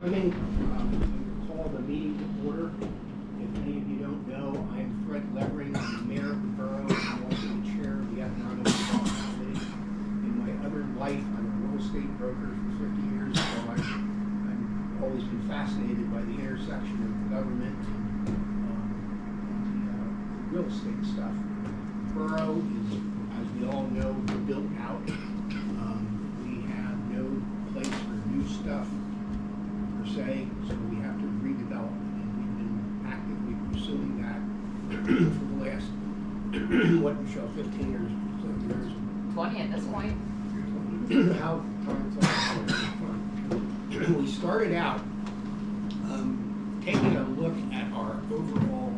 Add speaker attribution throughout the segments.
Speaker 1: I think call the meeting to order. If any of you don't know, I am Fred Levering. I'm the mayor of the borough and also the chair of the Economic Development Committee. In my other life, I'm a real estate broker for 50 years, so I've always been fascinated by the intersection of government and the real estate stuff. The borough is, as we all know, built out. We have no place for new stuff say, so we have to redevelop, and we've been actively pursuing that for the last, what, Michelle, 15 years,
Speaker 2: 20 at this point.
Speaker 1: How time flies. We started out taking a look at our overall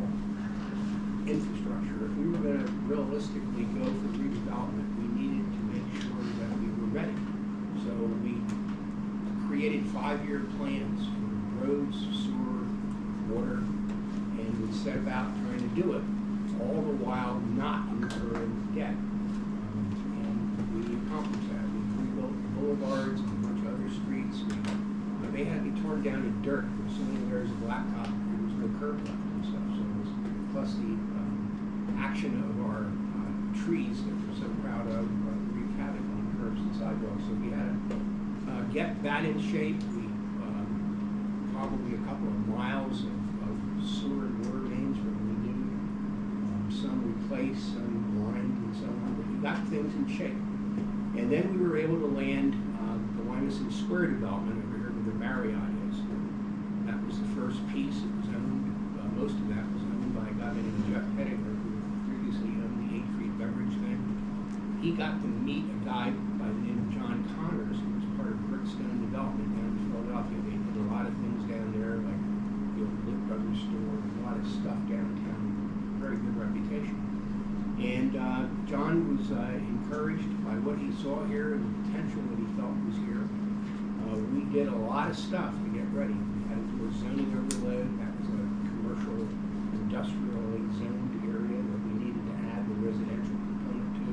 Speaker 1: infrastructure. If we were going to realistically go for redevelopment, we needed to make sure that we were ready. So we created 5-year plans for roads, sewer, water, and we set about trying to do it, all the while not incurring debt. And we accomplished that. We rebuilt boulevards and a bunch of other streets. They had to be torn down to dirt. There were so many layers of blacktop, there was no curb left and stuff. So it was, plus the action of our trees that we're so proud of, wreaked havoc on curbs and sidewalks. So we had to get that in shape. We probably a couple of miles of sewer and water mains were renewed, some replaced, some lined, and so on. But we got things in shape, and then we were able to land the Wyomissing Square development over here where the Marriott is. That was the first piece. It was owned. Most of that was owned by a guy named Jeff Pettigrew, who previously owned the 8th Street Beverage thing. He got to meet a guy by the name of John Connors, who was part of Brickstone Development down in Philadelphia. They did a lot of things down there, like the old Lit Brothers store, and a lot of stuff downtown. Very good reputation. And John was encouraged by what he saw here and the potential that he felt was here. We did a lot of stuff to get ready. We had to do a zoning overlay. That was a commercial, industrially zoned area that we needed to add the residential component to.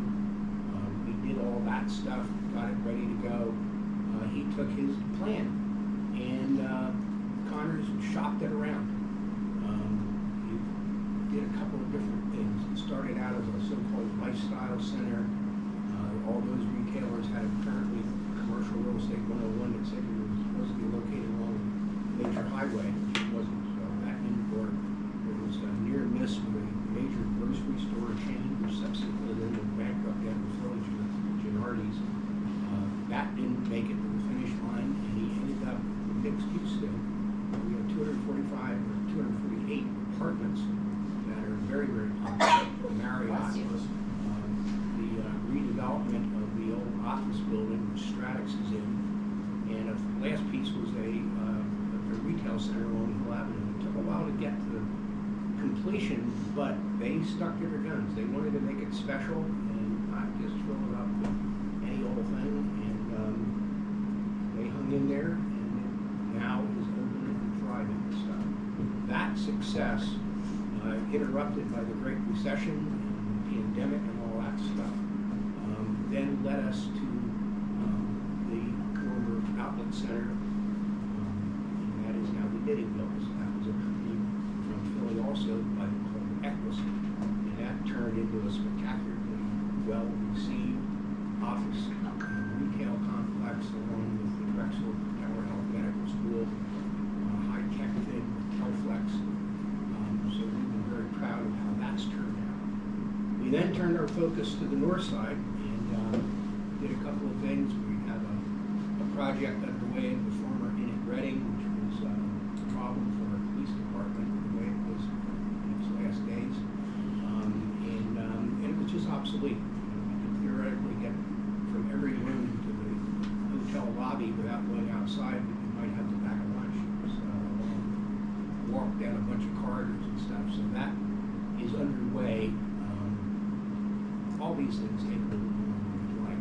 Speaker 1: We did all that stuff, got it ready to go. He took his plan, and Connors shopped it around. He did a couple of different things. It started out as a so-called lifestyle center. All those retailers had apparently commercial real estate 101 that said it was supposed to be located along a major highway, which it wasn't. So that didn't work. There was a near miss with a major grocery store chain, which subsequently then went bankrupt down in Philly, Gennardi's. That didn't make it to the finish line, and he ended up with mixed use thing. We have 245 or 248 apartments that are very, very popular. Marriott, the redevelopment of the old office building which Stratix is in, and the last piece was a retail center along Hill Avenue. It took a while to get to completion, but they stuck to their guns. They wanted to make it special and not just fill it up with any old thing, and they hung in there, and it now is open and thriving. So that success, interrupted by the Great Recession and the pandemic and all that stuff, then led us to the former outlet center, and that is now the Knitting Mills. That was a company from Philly also by called Equus, and that turned into a spectacularly well-received office retail complex along with the Drexel Tower Health Medical School, high-tech thing with Telflex. So we've been very proud of how that's turned out. We then turned our focus to the north side and did a couple of things. We have a project underway at the former Inn at Reading, which was a problem for our police department the way it was in its last days. And it was just obsolete. We could theoretically get from every room to the hotel lobby without going outside. We might have to pack a lunch. Walk down a bunch of corridors and stuff. So that is underway. All these things take a little more than we'd like.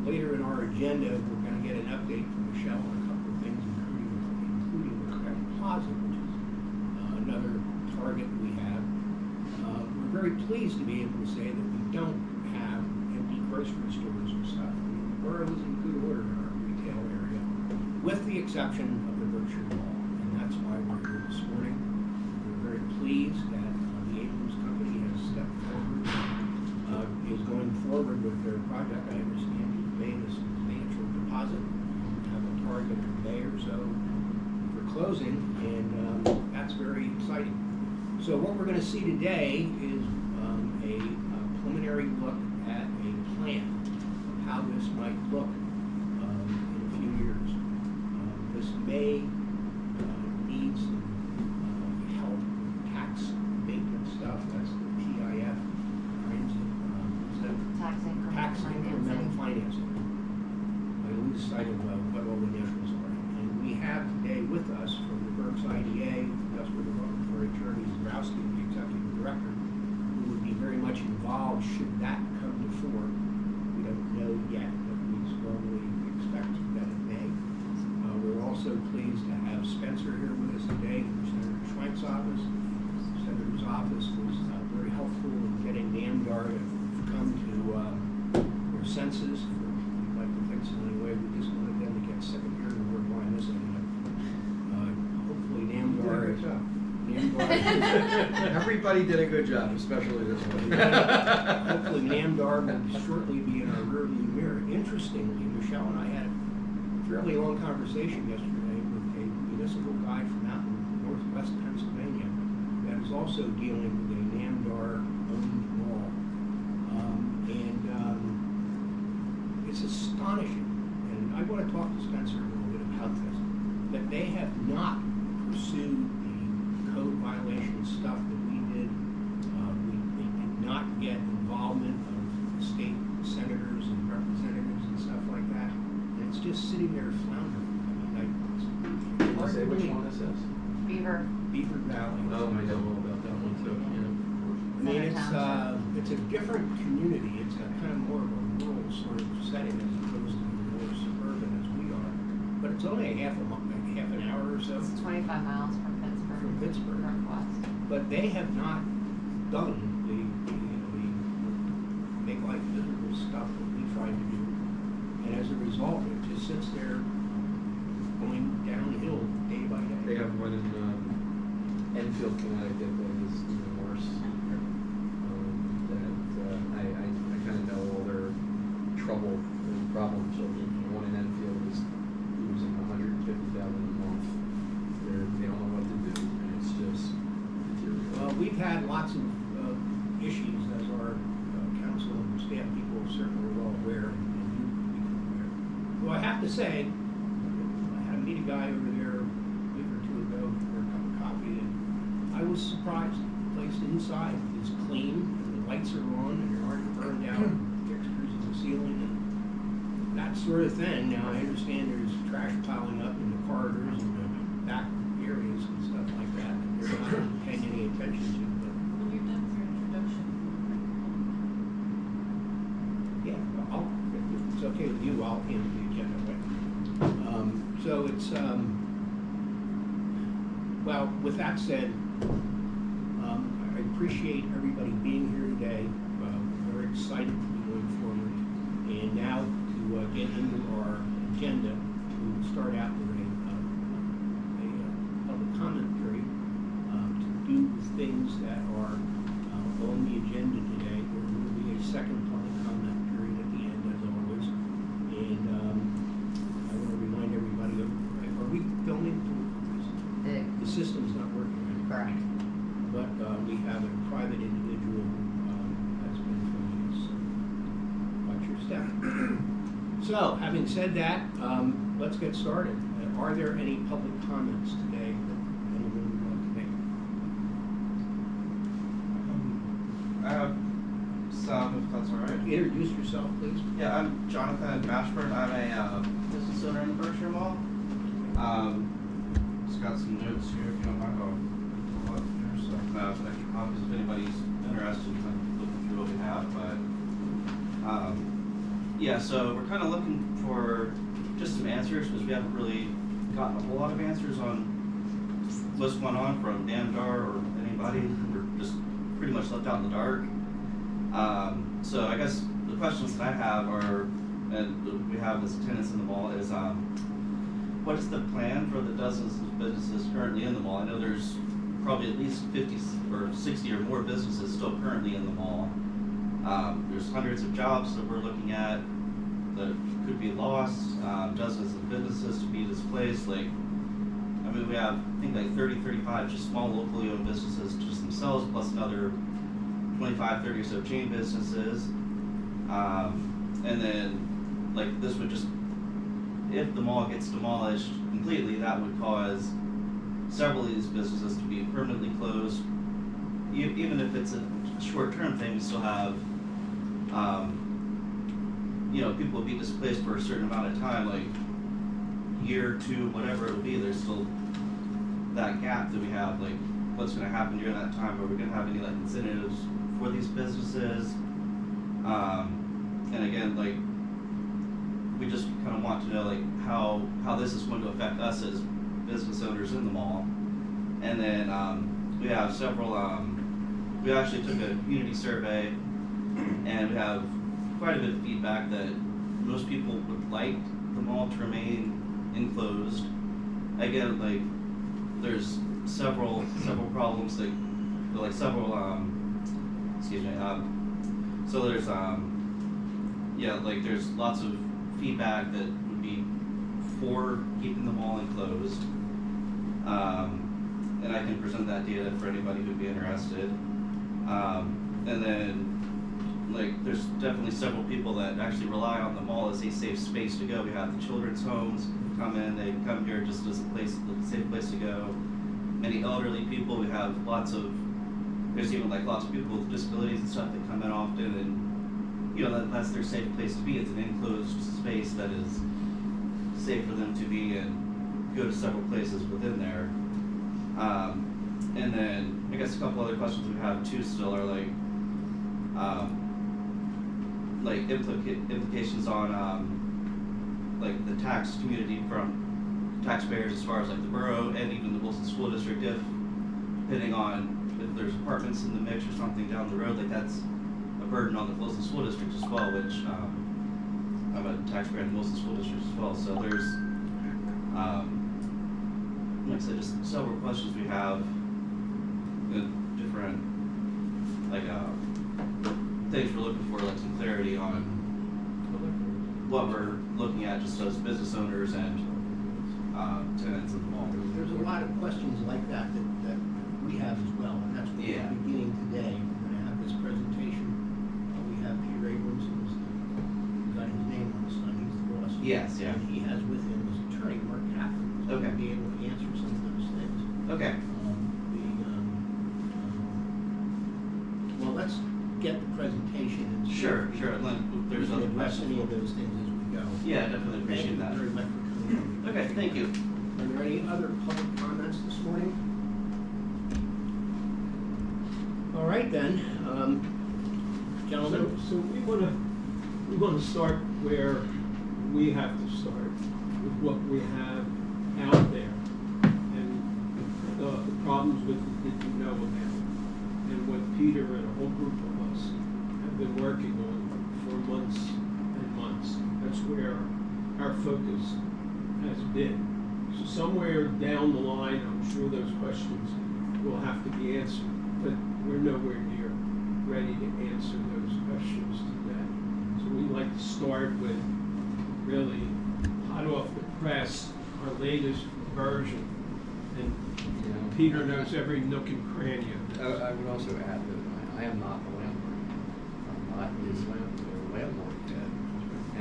Speaker 1: Later in our agenda, we're going to get an update from Michelle on a couple of things, including the Credit Plaza, which is another target we have. We're very pleased to be able to say that we don't have empty grocery stores or stuff. I mean, the borough is in good order in our retail area. with the exception of the Berkshire Mall, and that's why we're here this morning. We're very pleased that the Abrams Company has stepped forward, is going forward with their project. I understand you've made a substantial deposit, have a target of a day or so for closing, and that's very exciting. So what we're going to see today is a preliminary look at a plan of how this might look in a few years. This may need some help with tax abatement stuff. That's the TIF kinds of tax incremental financing. I lose sight of what all the initials are. And we have today with us from the Berks IDA, Industrial Development Authority Attorney Zabrowski, the Executive Director, who would be very much involved should that come to fore. We don't know yet, but we strongly expect that it may. We're also pleased to have Spencer here with us today from Senator Schwenk's office. The Senator's office was very helpful in getting NAMDAR to come to their senses. We'd like to think so anyway. We just wanted them to get sick of hearing the word Wyomissing. Hopefully NAMDAR is
Speaker 3: Everybody did a good job, especially this one.
Speaker 1: hopefully NAMDAR will shortly be in our rearview mirror. Interestingly, Michelle and I had a fairly long conversation yesterday with a municipal guy from out in northwest Pennsylvania that is also dealing with a NAMDAR-owned mall. It's astonishing, and I want to talk to Spencer a little bit about this, that they have not pursued the code violation stuff that we did. They did not get involvement of state senators and representatives and stuff like that. And it's just sitting there floundering. I mean,
Speaker 3: Can you say which one this is?
Speaker 2: Beaver.
Speaker 1: Beaver Valley.
Speaker 3: Oh, I know about that one too.
Speaker 1: I mean, it's a different community. It's a kind of more of a rural sort of setting as opposed to more suburban as we are. But it's only half an hour or so
Speaker 2: It's 25 miles from Pittsburgh.
Speaker 1: from Pittsburgh.
Speaker 2: Northwest.
Speaker 1: But they have not done the make life miserable stuff that we tried to do. And as a result, it just sits there going downhill day by day.
Speaker 3: They have one in Enfield, Connecticut that is even worse. I kind of know all their trouble and problem children. The one in Enfield is losing $150,000 a month. They don't know what to do, and it's just deteriorating.
Speaker 1: Well, we've had lots of issues, as our council and staff people certainly are well aware, and you become aware. Well, I have to say, I had to meet a guy over there a week or two ago for a cup of coffee, and I was surprised. The place inside is clean, and the lights are on, and there aren't burned out fixtures in the ceiling, and that sort of thing. Now, I understand there's trash piling up in the corridors and the back areas and stuff like that, that they're not paying any attention to. But
Speaker 4: When you're done with your introduction.
Speaker 1: yeah, if it's okay with you, I'll handle the agenda. So it's, well, with that said, I appreciate everybody being here today. We're very excited to be going forward. And now to get into our agenda, to start out with a public comment period, to do the things that are on the agenda today. There will be a second public comment period at the end, as always. And I want to remind everybody of, are we filming? The system's not working, right?
Speaker 2: Correct.
Speaker 1: But we have a private individual that's been filming us. Watch your step. So, having said that, let's get started. Are there any public comments today that anyone would like to make?
Speaker 5: I have some, if that's all right.
Speaker 1: Introduce yourself, please.
Speaker 5: Yeah, I'm Jonathan Mashburn. I'm a business owner in the Berkshire Mall. Just got some notes here if you don't mind. I'll pull up here so I can have some extra copies if anybody's interested in looking through what we have. But yeah, so we're kind of looking for just some answers because we haven't really gotten a whole lot of answers on what's going on from NAMDAR or anybody. We're just pretty much left out in the dark. So I guess the questions that I have are, and we have as tenants in the mall, is what is the plan for the dozens of businesses currently in the mall? I know there's probably at least 50 or 60 or more businesses still currently in the mall. There's hundreds of jobs that we're looking at that could be lost, dozens of businesses to be displaced. Like, I mean, we have, I think, like 30, 35 just small locally owned businesses just themselves, plus another 25, 30 or so chain businesses. And then, like, this would just, if the mall gets demolished completely, that would cause several of these businesses to be permanently closed. Even if it's a short-term thing, we still have, you know, people will be displaced for a certain amount of time, like year, two, whatever it'll be. There's still that gap that we have, like, what's going to happen during that time? Are we going to have any, like, incentives for these businesses? And again, like, we just kind of want to know, like, how this is going to affect us as business owners in the mall. And then we have several, we actually took a community survey, and we have quite a bit of feedback that most people would like the mall to remain enclosed. Again, like, there's several problems, like several, excuse me, so there's, yeah, like, there's lots of feedback that would be for keeping the mall enclosed. And I can present that data for anybody who'd be interested. And then, like, there's definitely several people that actually rely on the mall as a safe space to go. We have the children's homes come in, they come here just as a safe place to go. Many elderly people, we have lots of, there's even like lots of people with disabilities and stuff that come in often, and you know, that's their safe place to be. It's an enclosed space that is safe for them to be and go to several places within there. And then I guess a couple other questions we have too still are like implications on like the tax community from taxpayers as far as like the borough and even the Wilson School District, if depending on if there's apartments in the mix or something down the road, like that's a burden on the Wilson School District as well, which I'm a taxpayer in the Wilson School District as well. So there's like I said, just several questions we have, different like things we're looking for, like some clarity on what we're looking at just as business owners and tenants in the mall.
Speaker 1: There's a lot of questions like that we have as well, and that's what we're beginning today. We're going to have this presentation. We have Peter Abrams, who's got his name on the sign. He's the boss.
Speaker 5: Yes, yeah.
Speaker 1: And he has with him his attorney, Mark Kaplan, who's going to be able to answer some of those things.
Speaker 5: Okay.
Speaker 1: Well, let's get the presentation and see
Speaker 5: Sure.
Speaker 1: if
Speaker 5: And then there's other
Speaker 1: address
Speaker 5: questions.
Speaker 1: any of those things as we go.
Speaker 5: Yeah, definitely appreciate that.
Speaker 1: Thank you very much for coming in.
Speaker 5: Okay, thank you.
Speaker 1: Are there any other public comments this morning? All right then, gentlemen.
Speaker 6: So we want to start where we have to start with what we have out there and the problems with it that you know about, and what Peter and a whole group of us have been working on for months and months. That's where our focus has been. So somewhere down the line, I'm sure those questions will have to be answered, but we're nowhere near ready to answer those questions today. So we'd like to start with really hot off the press, our latest version. And
Speaker 3: You know,
Speaker 6: Peter knows every nook and cranny of this.
Speaker 3: I would also add that I am not the landlord. I'm not his landlord yet.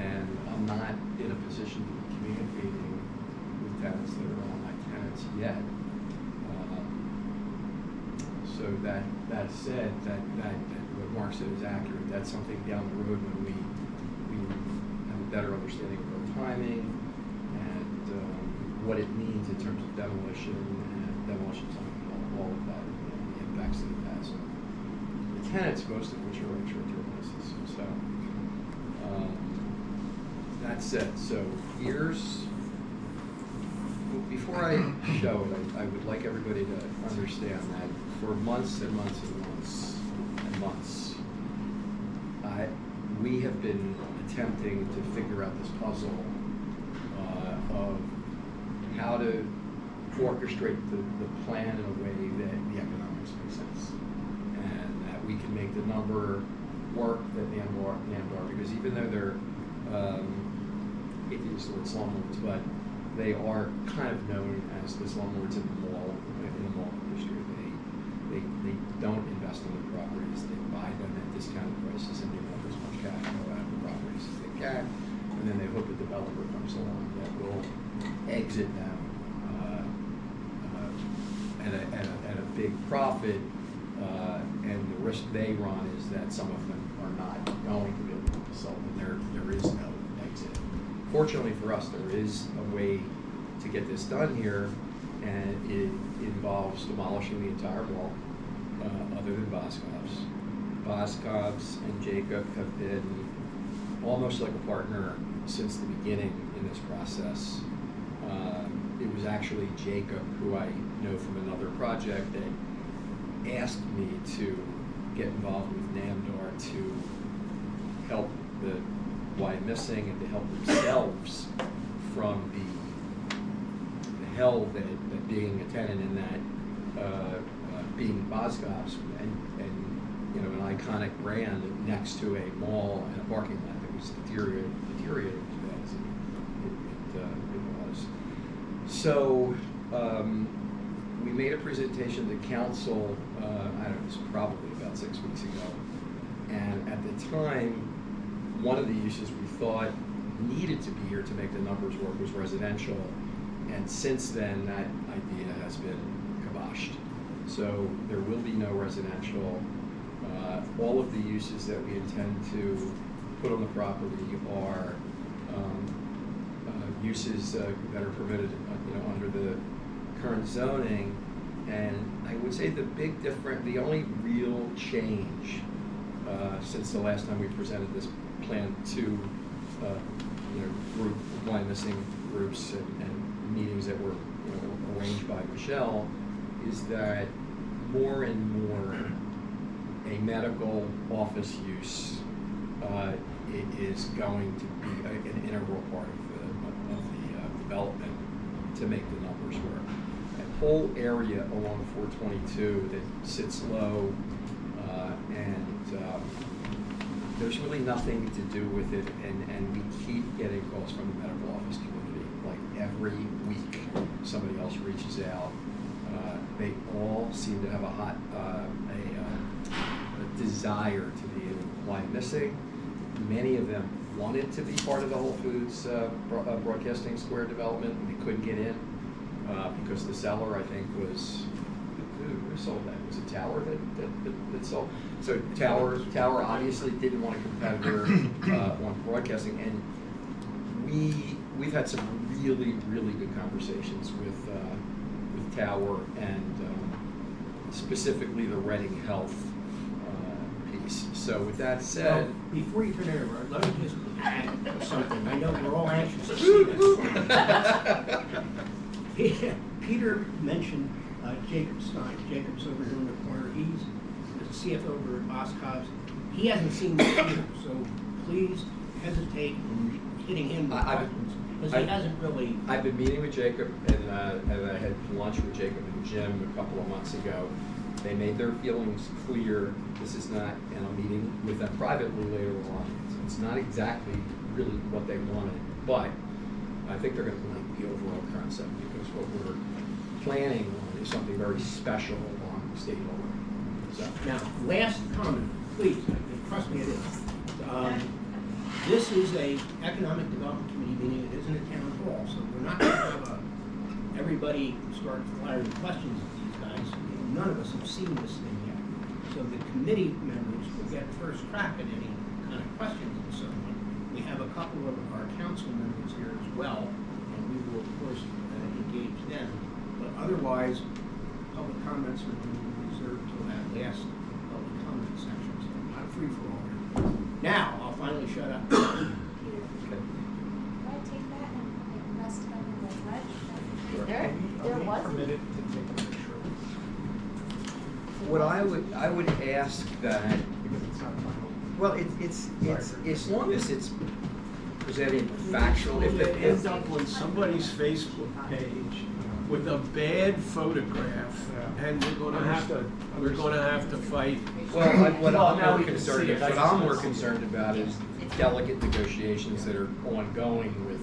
Speaker 3: And I'm not in a position to be communicating with tenants that are all my tenants yet. So that said, that what Mark said is accurate. That's something down the road when we have a better understanding of our timing and what it means in terms of demolition and demolition time, all of that, and the impacts that it has on the tenants, most of which are on short-term leases. So that said, so here's. Before I show it, I would like everybody to understand that for months and months and months and months, we have been attempting to figure out this puzzle of how to orchestrate the plan in a way that the economics make sense, and that we can make the number work that NAMDAR, because even though they're, it is the word slumlords, but they are kind of known as the slumlords in the mall industry. They don't invest in the properties, they buy them at discounted prices and give up as much cash flow out of the properties as they can, and then they hope a developer comes along that will exit them at a big profit, and the risk they run is that some of them are not going to be able to sell, and there is no exit. Fortunately for us, there is a way to get this done here, and it involves demolishing the entire wall, other than Boscov's. Boscov's and Jacob have been almost like a partner since the beginning in this process. It was actually Jacob, who I know from another project, that asked me to get involved with NAMDAR to help the Wyomissing and to help themselves from the hell that being a tenant in that, being Boscov's and you know, an iconic brand next to a mall and a parking lot that was deteriorating as bad as it was. So we made a presentation to council, I don't know, it was probably about 6 weeks ago. And at the time, one of the uses we thought needed to be here to make the numbers work was residential. And since then, that idea has been kiboshed. So there will be no residential. All of the uses that we intend to put on the property are uses that are permitted, under the current zoning. And I would say the only real change since the last time we presented this plan to Wyomissing groups and meetings that were arranged by Michelle is that more and more a medical office use is going to be an integral part of the development to make the numbers work. That whole area along 422 that sits low and there's really nothing to do with it, and we keep getting calls from the medical office community. Like every week somebody else reaches out. They all seem to have a desire to be in Wyomissing. Many of them wanted to be part of the Whole Foods Broadcasting Square development. They couldn't get in because the seller, I think, was who sold that? Was it Tower that sold? So Tower obviously didn't want a competitor on broadcasting, and we've had some really good conversations with Tower and specifically the Reading Health piece. So with that said,
Speaker 1: Well, before you turn it over, let me just add something. I know we're all anxious to see this. Peter mentioned Jacob Stein. Jacob's over here in the corner. He's the CFO over at Boscov's. He hasn't seen this either, so please hesitate in hitting him with questions, because he hasn't really.
Speaker 3: I've been meeting with Jacob, and I had lunch with Jacob and Jim a couple of months ago. They made their feelings clear. This is not, and I'm meeting with them privately later on. It's not exactly really what they wanted, but I think they're going to like the overall concept, because what we're planning on is something very special along the state line. So.
Speaker 1: Now, last comment, please, trust me, it is. This is a economic development committee meeting. It isn't a town hall, so we're not going to have everybody start firing questions at these guys. None of us have seen this thing yet. So the committee members will get first crack at any kind of questions and so on. We have a couple of our council members here as well, and we will, of course, engage them. But otherwise, public comments are reserved till that last public comment section, so not a free-for-all here. Now, I'll finally shut up.
Speaker 7: Can I take that and rest it on the ledge?
Speaker 2: There was.
Speaker 1: Permitted to take a picture.
Speaker 3: What I would ask that,
Speaker 1: Because it's not final.
Speaker 3: well, it's as long as it's is there any factual, if
Speaker 6: They
Speaker 3: it,
Speaker 6: end up on somebody's Facebook page with a bad photograph, and we're gonna have to fight.
Speaker 3: well, what
Speaker 8: Well,
Speaker 3: I'm
Speaker 8: now
Speaker 3: more
Speaker 8: we can
Speaker 3: concerned,
Speaker 8: see it.
Speaker 3: what
Speaker 8: That's
Speaker 3: I'm more
Speaker 8: what's-
Speaker 3: concerned about is delicate negotiations that are ongoing with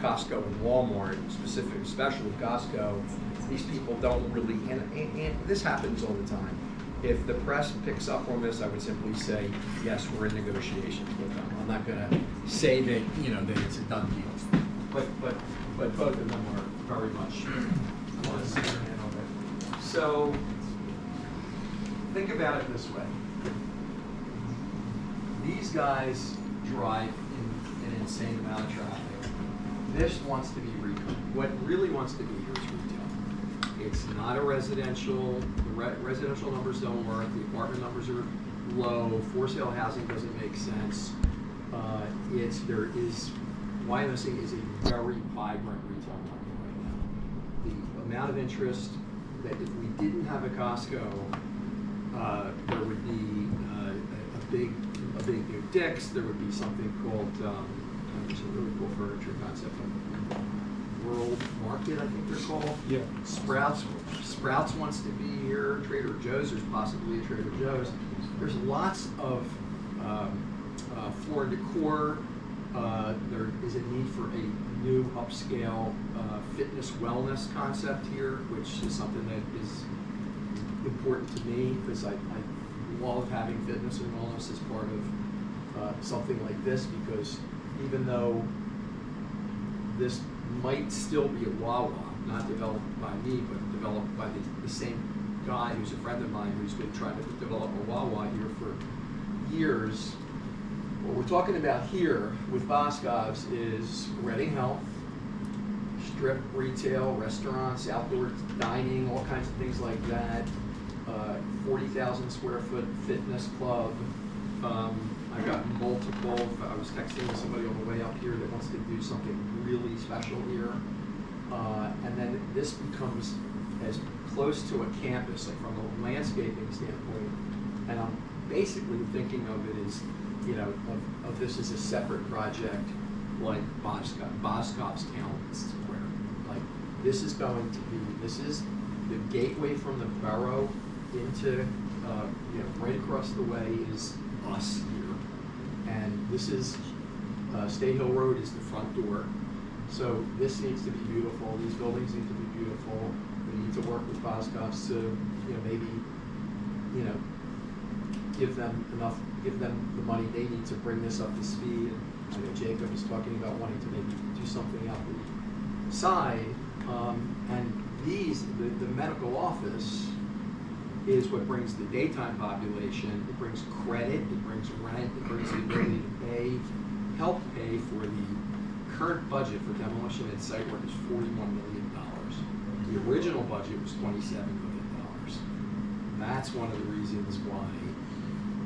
Speaker 3: Costco and Walmart, especially Costco. These people don't really, and this happens all the time. If the press picks up on this, I would simply say, yes, we're in negotiations with them. I'm not gonna say that, that it's a done deal. But both of them are very much on the same hand on it. So, think about it this way. These guys drive in an insane amount of traffic. This wants to be retail. What really wants to be here is retail. It's not a residential, the residential numbers don't work, the apartment numbers are low, for sale housing doesn't make sense. Wyomissing is a very vibrant retail market right now. The amount of interest that if we didn't have a Costco, there would be a big new Dick's. There would be something called there's a really cool furniture concept, World Market, I think they're called.
Speaker 6: Yeah.
Speaker 3: Sprouts wants to be here. Trader Joe's, there's possibly a Trader Joe's. There's lots of floor decor. There is a need for a new upscale fitness wellness concept here, which is something that is important to me because I love having fitness and wellness as part of something like this, because even though this might still be a Wawa, not developed by me, but developed by the same guy who's a friend of mine who's been trying to develop a Wawa here for years. What we're talking about here with Boscov's is Reading Health, strip retail, restaurants, outdoor dining, all kinds of things like that. 40,000 square foot fitness club. I've got multiple. I was texting with somebody on the way up here that wants to do something really special here. And then this becomes as close to a campus, like from a landscaping standpoint. And I'm basically thinking of it as, of this as a separate project, like Boscov's Town Square. Like, this is the gateway from the borough into, right across the way is us here. And this is, State Hill Road is the front door. So this needs to be beautiful. These buildings need to be beautiful. We need to work with Boscov's to, maybe, give them the money they need to bring this up to speed. I know Jacob is talking about wanting to maybe do something out the side. And the medical office is what brings the daytime population. It brings credit, it brings rent, it brings the ability to help pay for the current budget for demolition and site work is $41 million. The original budget was $27 million. That's one of the reasons why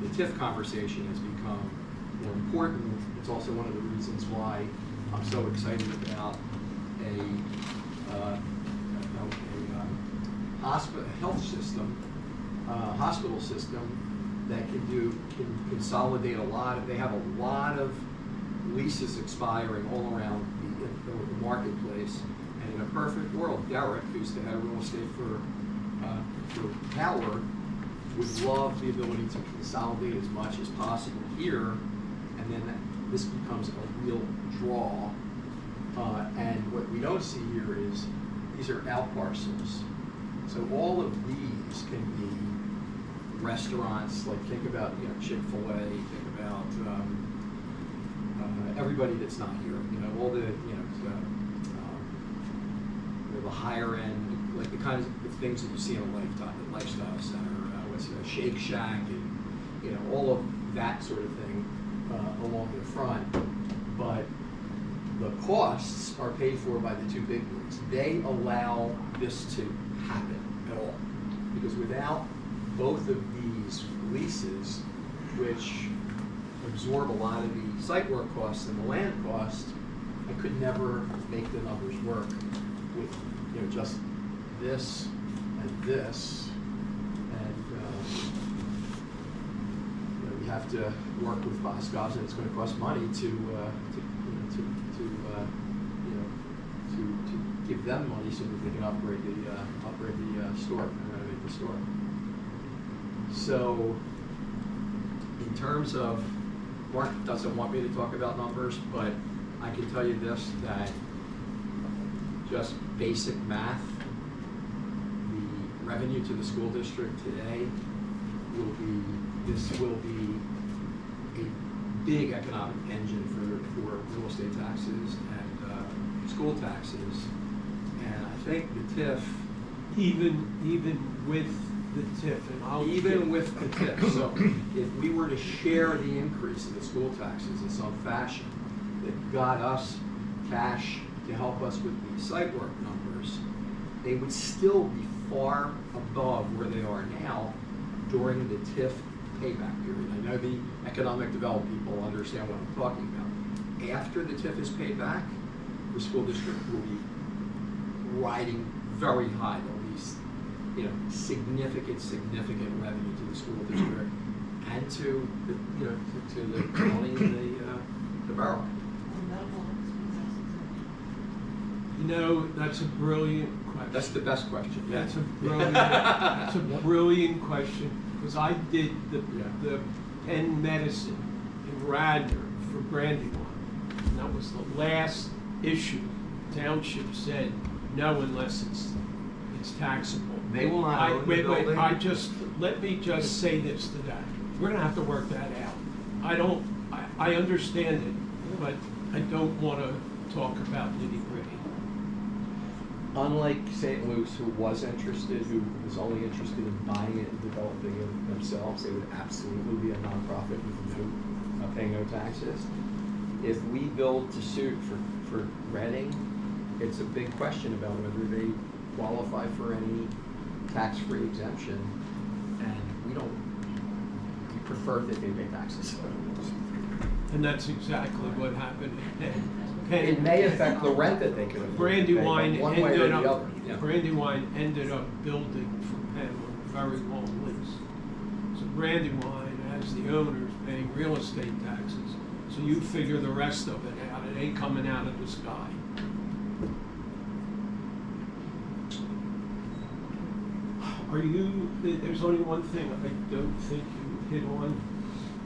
Speaker 3: the TIF conversation has become more important. It's also one of the reasons why I'm so excited about a hospital system that can consolidate they have a lot of leases expiring all around the marketplace. And in a perfect world, Derek, who's the head of real estate for Howard, would love the ability to consolidate as much as possible here, and then this becomes a real draw. And what we don't see here is these are out parcels. So all of these can be restaurants, like think about Chick-fil-A, think about everybody that's not here. All the the higher end, like the kinds of things that you see in a lifestyle center. Shake Shack and all of that sort of thing along the front, but the costs are paid for by the two big ones. They allow this to happen at all, because without both of these leases, which absorb a lot of the site work costs and the land costs, I could never make the numbers work with just this and this. We have to work with Boscov's, and it's going to cost money to to give them money so that they can upgrade the store and renovate the store. So, in terms of, Mark doesn't want me to talk about numbers, but I can tell you this, that just basic math, the revenue to the school district today this will be a big economic engine for real estate taxes and school taxes. And I think the TIF,
Speaker 6: Even with the TIF, and I'll.
Speaker 3: even with the TIF, so if we were to share the increase in the school taxes in some fashion that got us cash to help us with the site work numbers, they would still be far above where they are now during the TIF payback period. I know the economic development people understand what I'm talking about. After the TIF is paid back, the school district will be riding very high. There'll be, significant revenue to the school district and to the county and the borough.
Speaker 6: That's a brilliant question.
Speaker 3: That's the best question. Yeah.
Speaker 6: That's a brilliant question, because I did the
Speaker 3: Yeah.
Speaker 6: Penn Medicine in Radnor for Brandywine. And that was the last issue. Township said no unless it's taxable.
Speaker 3: They will not own the
Speaker 6: Wait,
Speaker 3: building.
Speaker 6: let me just say this to that. We're gonna have to work that out. I understand it, but I don't wanna talk about nitty-gritty.
Speaker 3: Unlike St. Luke's, who was interested, who was only interested in buying it and developing it themselves, they would absolutely be a nonprofit with paying no taxes. If we build to suit for Reading, it's a big question about whether they qualify for any tax-free exemption, and we prefer that they pay taxes.
Speaker 6: And that's exactly what happened at Penn.
Speaker 3: It may affect the rent that they could afford to pay,
Speaker 6: Brandywine
Speaker 3: but one way or
Speaker 6: ended
Speaker 3: the
Speaker 6: up,
Speaker 3: other. Yeah.
Speaker 6: Brandywine ended up building for Penn on a very long lease. So Brandywine, as the owner, is paying real estate taxes. So you figure the rest of it out. It ain't coming out of the sky. There's only one thing I don't think you hit on,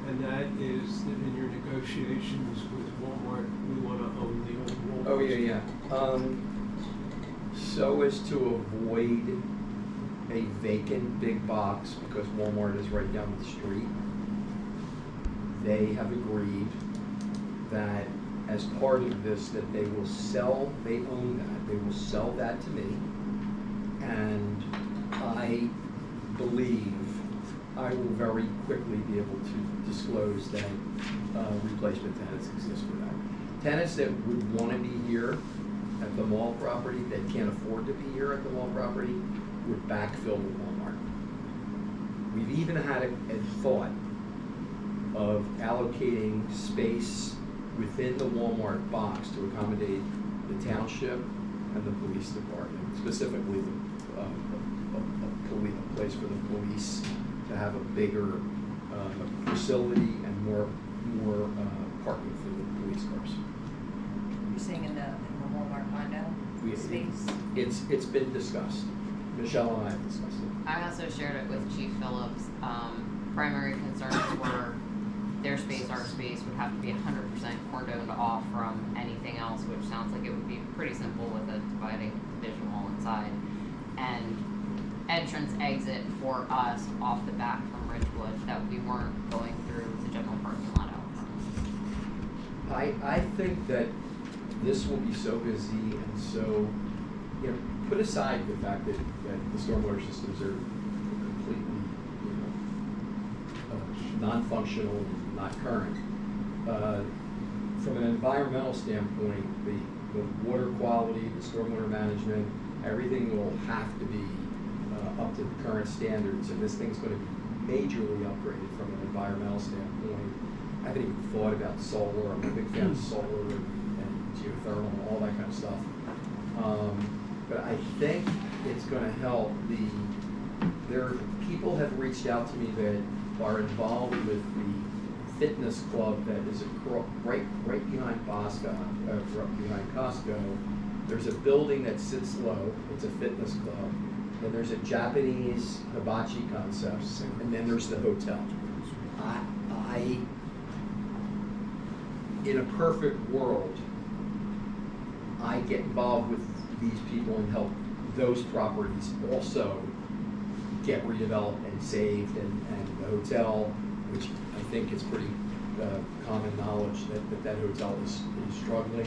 Speaker 6: and that is that in your negotiations with Walmart, we want to own the old Walmart.
Speaker 3: Oh, yeah. So as to avoid a vacant big box, because Walmart is right down the street, they have agreed that as part of this, that they will sell, they own that, they will sell that to me, and I believe I will very quickly be able to disclose that replacement tenants exist for that. Tenants that would want to be here at the mall property, that can't afford to be here at the mall property, would backfill with Walmart. We've even had a thought of allocating space within the Walmart box to accommodate the township and the police department, specifically a place for the police to have a bigger facility and more parking for the police cars.
Speaker 8: You're saying in the Walmart condo space?
Speaker 3: It's been discussed. Michelle and I have discussed it.
Speaker 2: I also shared it with Chief Phillips. Primary concerns were their space, our space would have to be 100% cordoned off from anything else, which sounds like it would be pretty simple with a dividing division wall inside. And entrance exit for us off the back from Ridgewood, that we weren't going through the general parking lot out front.
Speaker 3: I think that this will be so busy and so, put aside the fact that the stormwater systems are completely, non-functional and not current. From an environmental standpoint, the water quality, the stormwater management, everything will have to be up to the current standards, and this thing's going to be majorly upgraded from an environmental standpoint. I haven't even thought about solar. I'm a big fan of solar and geothermal and all that kind of stuff. But I think it's going to help. People have reached out to me that are involved with the fitness club that is right behind Bosco, right behind Costco. There's a building that sits low, it's a fitness club. Then there's a Japanese hibachi concept, and then there's the hotel. I in a perfect world, I get involved with these people and help those properties also get redeveloped and saved, and the hotel, which I think is pretty common knowledge that hotel is struggling,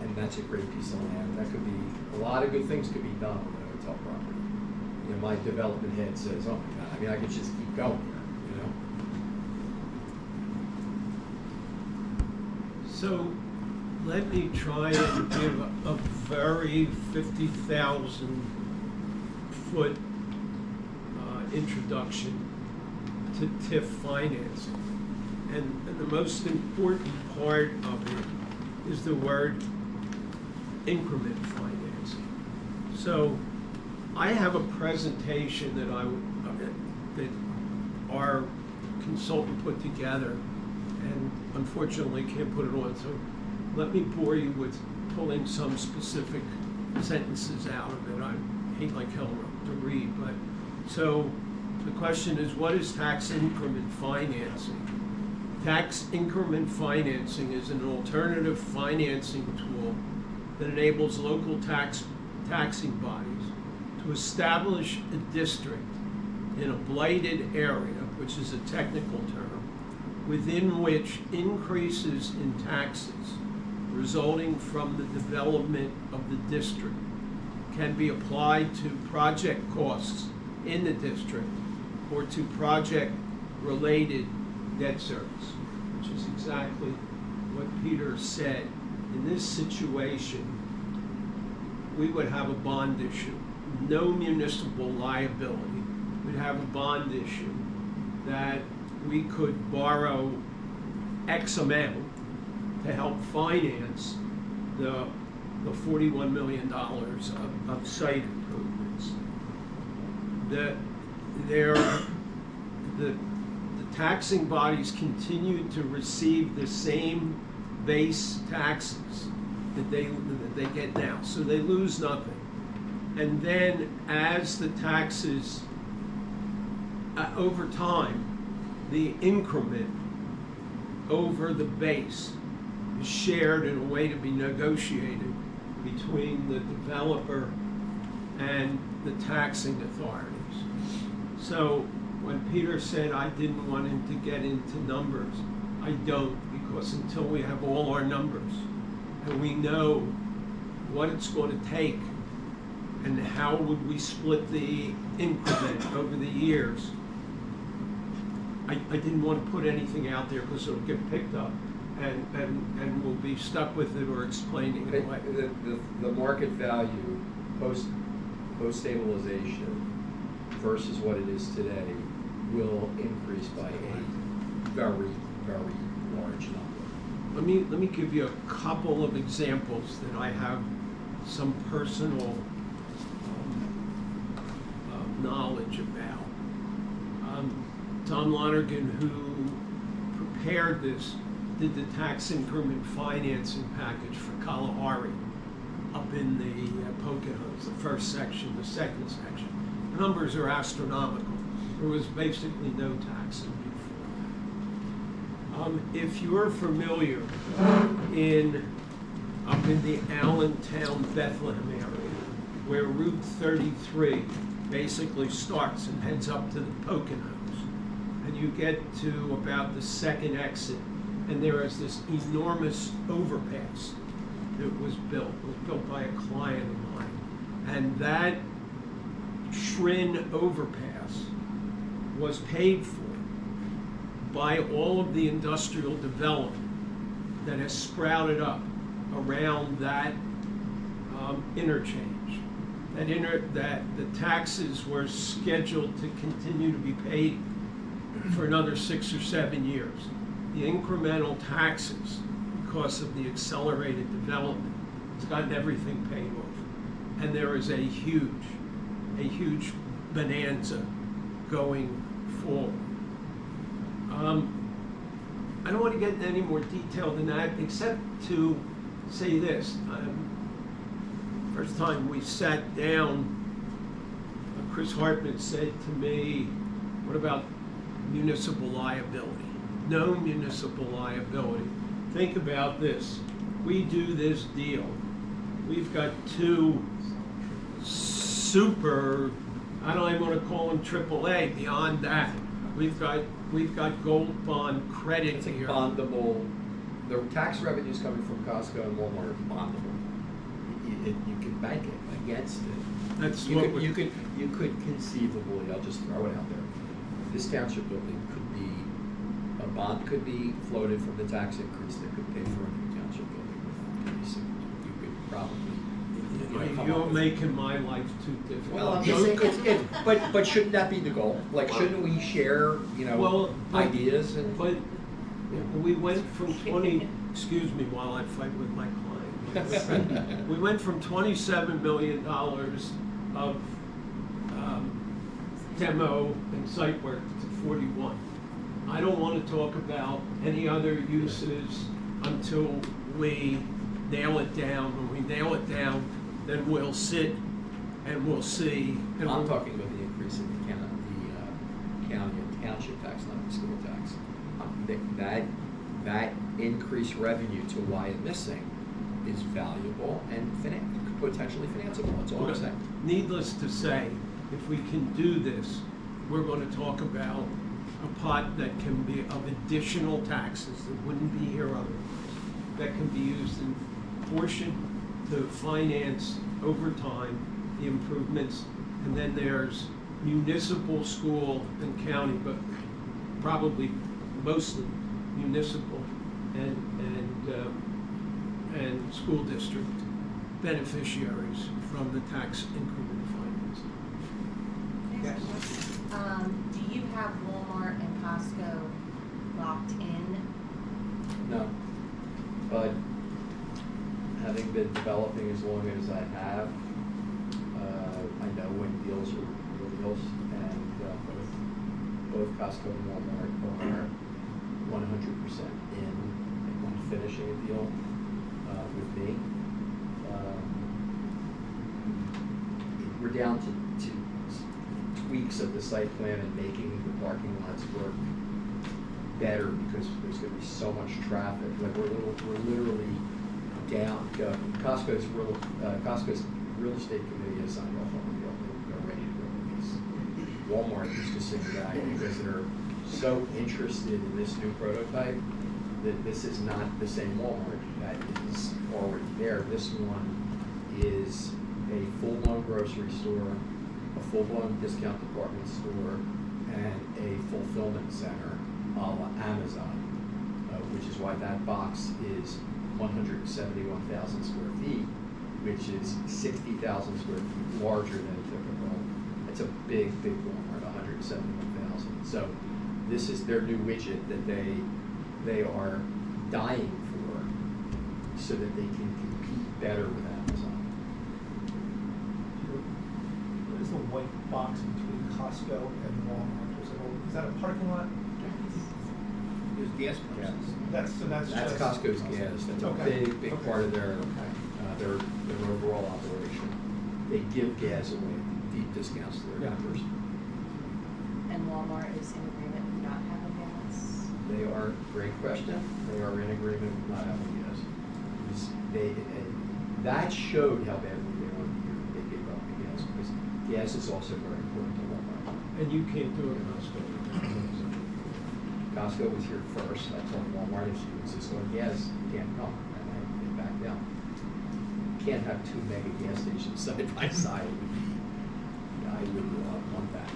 Speaker 3: and that's a great piece of land. That could be, a lot of good things could be done on the hotel property. You know, my development head says, oh my God, I mean, I could just keep going here, you know?
Speaker 6: So let me try and give a very 50,000 foot introduction to TIF financing. And the most important part of it is the word increment financing. So I have a presentation that our consultant put together, and unfortunately can't put it on. So let me bore you with pulling some specific sentences out of it. I hate like hell to read, but so the question is, what is tax increment financing? Tax increment financing is an alternative financing tool that enables local taxing bodies to establish a district in a blighted area, which is a technical term, within which increases in taxes resulting from the development of the district can be applied to project costs in the district or to project-related debt service, which is exactly what Peter said. In this situation, we would have a bond issue, no municipal liability. We'd have a bond issue that we could borrow X amount to help finance the $41 million of site improvements. The taxing bodies continue to receive the same base taxes that they get now, so they lose nothing. And then as the taxes, over time, the increment over the base is shared in a way to be negotiated between the developer and the taxing authorities. So when Peter said I didn't want him to get into numbers, I don't, because until we have all our numbers and we know what it's going to take and how would we split the increment over the years, I didn't want to put anything out there because it'll get picked up and we'll be stuck with it or explaining it away.
Speaker 3: The market value post stabilization versus what it is today will increase by a very, very large number.
Speaker 6: Let me give you a couple of examples that I have some personal knowledge about. Tom Lonergan, who prepared this, did the tax increment financing package for Kalahari up in the Poconos, the first section, the second section. The numbers are astronomical. There was basically no taxing before that. If you're familiar up in the Allentown, Bethlehem area, where Route 33 basically starts and heads up to the Poconos, and you get to about the second exit, and there is this enormous overpass that was built. It was built by a client of mine. And that Schrin overpass was paid for by all of the industrial development that has sprouted up around that interchange. That the taxes were scheduled to continue to be paid for another 6 or 7 years. The incremental taxes, because of the accelerated development, has gotten everything paid off. And there is a huge bonanza going forward. I don't want to get into any more detail than that, except to say this. First time we sat down, Chris Hartman said to me, what about municipal liability? No municipal liability. Think about this. We do this deal. We've got two super, I don't even want to call them AAA, beyond that. We've got gold bond credit
Speaker 3: It's
Speaker 6: here.
Speaker 3: bondable. The tax revenues coming from Costco and Walmart are bondable. You can bank it against it.
Speaker 6: That's
Speaker 3: You
Speaker 6: what
Speaker 3: could,
Speaker 6: we-
Speaker 3: you could conceivably, I'll just throw it out there. This township building could be, a bond could be floated from the tax increase that could pay for a new township building with any signature. You could probably, come
Speaker 6: You're
Speaker 3: up with-
Speaker 6: making my life too difficult.
Speaker 3: Well, I'm just saying, but shouldn't that be the goal? Like, shouldn't we share,
Speaker 6: Well, but-
Speaker 3: ideas and?
Speaker 6: But we went from 20, excuse me while I fight with my client. We went from $27 million of demo and site work to 41. I don't want to talk about any other uses until we nail it down. When we nail it down, then we'll sit and we'll see. And
Speaker 3: I'm
Speaker 6: we'll-
Speaker 3: talking about the increase in the county and township tax, not the school tax. That increased revenue to Wyomissing is valuable and potentially financeable, that's all I'm saying.
Speaker 6: Needless to say, if we can do this, we're going to talk about a pot that can be of additional taxes that wouldn't be here otherwise, that can be used in portion to finance over time the improvements, and then there's municipal, school, and county, but probably mostly municipal and school district beneficiaries from the tax increment finance.
Speaker 1: Yes.
Speaker 8: Do you have Walmart and Costco locked in?
Speaker 3: No, but having been developing as long as I have, I know when deals are real deals, and both Costco and Walmart are 100% in when finishing a deal with me. We're down to tweaks of the site plan and making the parking lots work better because there's going to be so much traffic. Like we're literally down. Costco's real estate committee has signed off on the deal. They're ready to release. Walmart used to sing that because they're so interested in this new prototype that this is not the same Walmart that is already there. This one is a full-blown grocery store, a full-blown discount department store, and a fulfillment center a la Amazon, which is why that box is 171,000 square feet, which is 60,000 square feet larger than a typical. It's a big Walmart, 171,000. So this is their new widget that they are dying for, so that they can compete better with Amazon.
Speaker 9: What is the white box between Costco and Walmart? Is that a parking lot?
Speaker 1: There's gas prices.
Speaker 9: That's
Speaker 3: That's
Speaker 9: just.
Speaker 3: Costco's gas. That's a
Speaker 9: Okay.
Speaker 3: big
Speaker 9: Okay.
Speaker 3: part of their
Speaker 9: Okay.
Speaker 3: their overall operation. They give gas away at deep discounts to their
Speaker 9: Yeah.
Speaker 3: members.
Speaker 8: And Walmart is in agreement with not having gas?
Speaker 3: They are, great question, they are in agreement with not having gas. That showed how bad we did on they gave up the gas, because gas is also very important to Walmart.
Speaker 6: And you can't do it in Costco.
Speaker 3: Costco was here first. I told Walmart if you insist on gas, you can't come, and they backed down. You can't have two mega gas stations side by side. I would want that.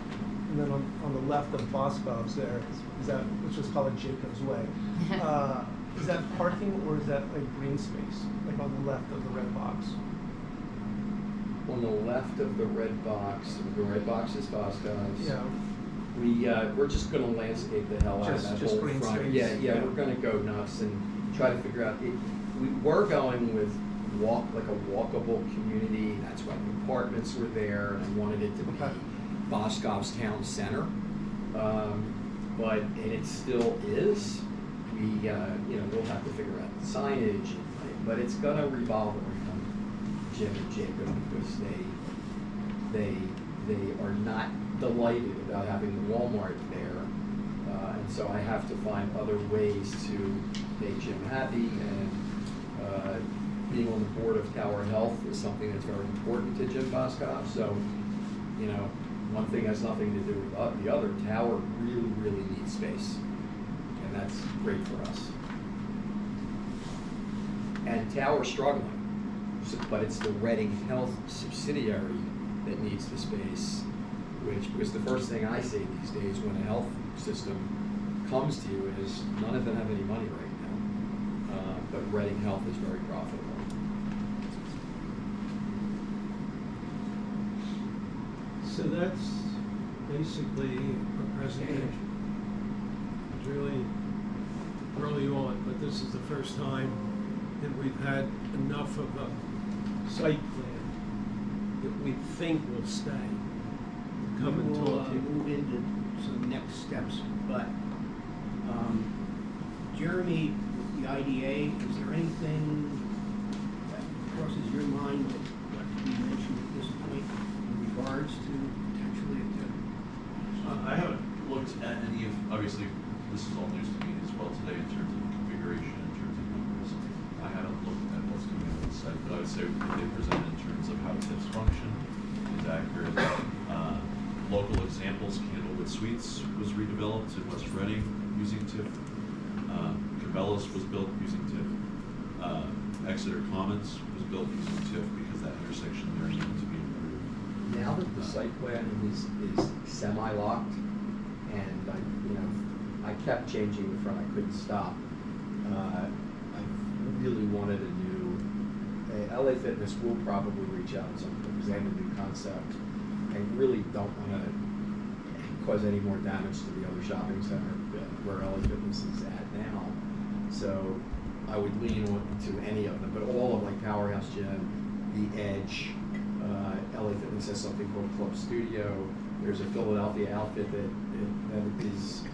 Speaker 9: And then on the left of Boscov's there, is that, let's just call it Jacob's Way. Is that parking or is that a green space, like on the left of the red box?
Speaker 3: On the left of the red box is Costco's.
Speaker 9: Yeah.
Speaker 3: We're just gonna landscape the hell out of that
Speaker 9: Just
Speaker 3: whole
Speaker 9: green
Speaker 3: front.
Speaker 9: space?
Speaker 3: Yeah,
Speaker 9: Yeah.
Speaker 3: we're gonna go nuts and try to figure out, we were going with like a walkable community, that's why the apartments were there, and I wanted it to be
Speaker 9: Okay.
Speaker 3: Boscov's town center. And it still is, we'll have to figure out the signage, but it's gonna revolve around Jim and Jacob because they are not delighted about having the Walmart there. And so I have to find other ways to make Jim happy, and being on the board of Tower Health is something that's very important to Jim Boskoff. So, one thing has nothing to do with the other. Tower really needs space, and that's great for us. And Tower's struggling, but it's the Reading Health subsidiary that needs the space, because the first thing I say these days when a health system comes to you is none of them have any money right now, but Reading Health is very profitable.
Speaker 6: So that's basically a presentation. It's really early on, but this is the first time that we've had enough of a site plan that we think will stay. Come and
Speaker 1: We'll
Speaker 6: talk to you.
Speaker 1: move into some next steps, but Jeremy, with the IDA, is there anything that crosses your mind that what to be mentioned at this point in regards to potentially
Speaker 10: I haven't looked at any of, obviously, this is all news to me as well today in terms of configuration, in terms of numbers. I haven't looked at what's coming on the site, but I would say what they presented in terms of how TIFs function is accurate. Local examples, Candlewood Suites was redeveloped in West Reading using TIF. Cabela's was built using TIF. Exeter Commons was built using TIF because that intersection there needed to be improved.
Speaker 3: Now that the site plan is semi-locked, and I kept changing the front, I couldn't stop. I really wanted a new, LA Fitness will probably reach out at some point because they have a new concept. I really don't want to cause any more damage to the other shopping center where LA Fitness is at now. So I would lean on to any of them, but all of like Powerhouse Gym, The Edge, LA Fitness has something called Club Studio. There's a Philadelphia outfit that is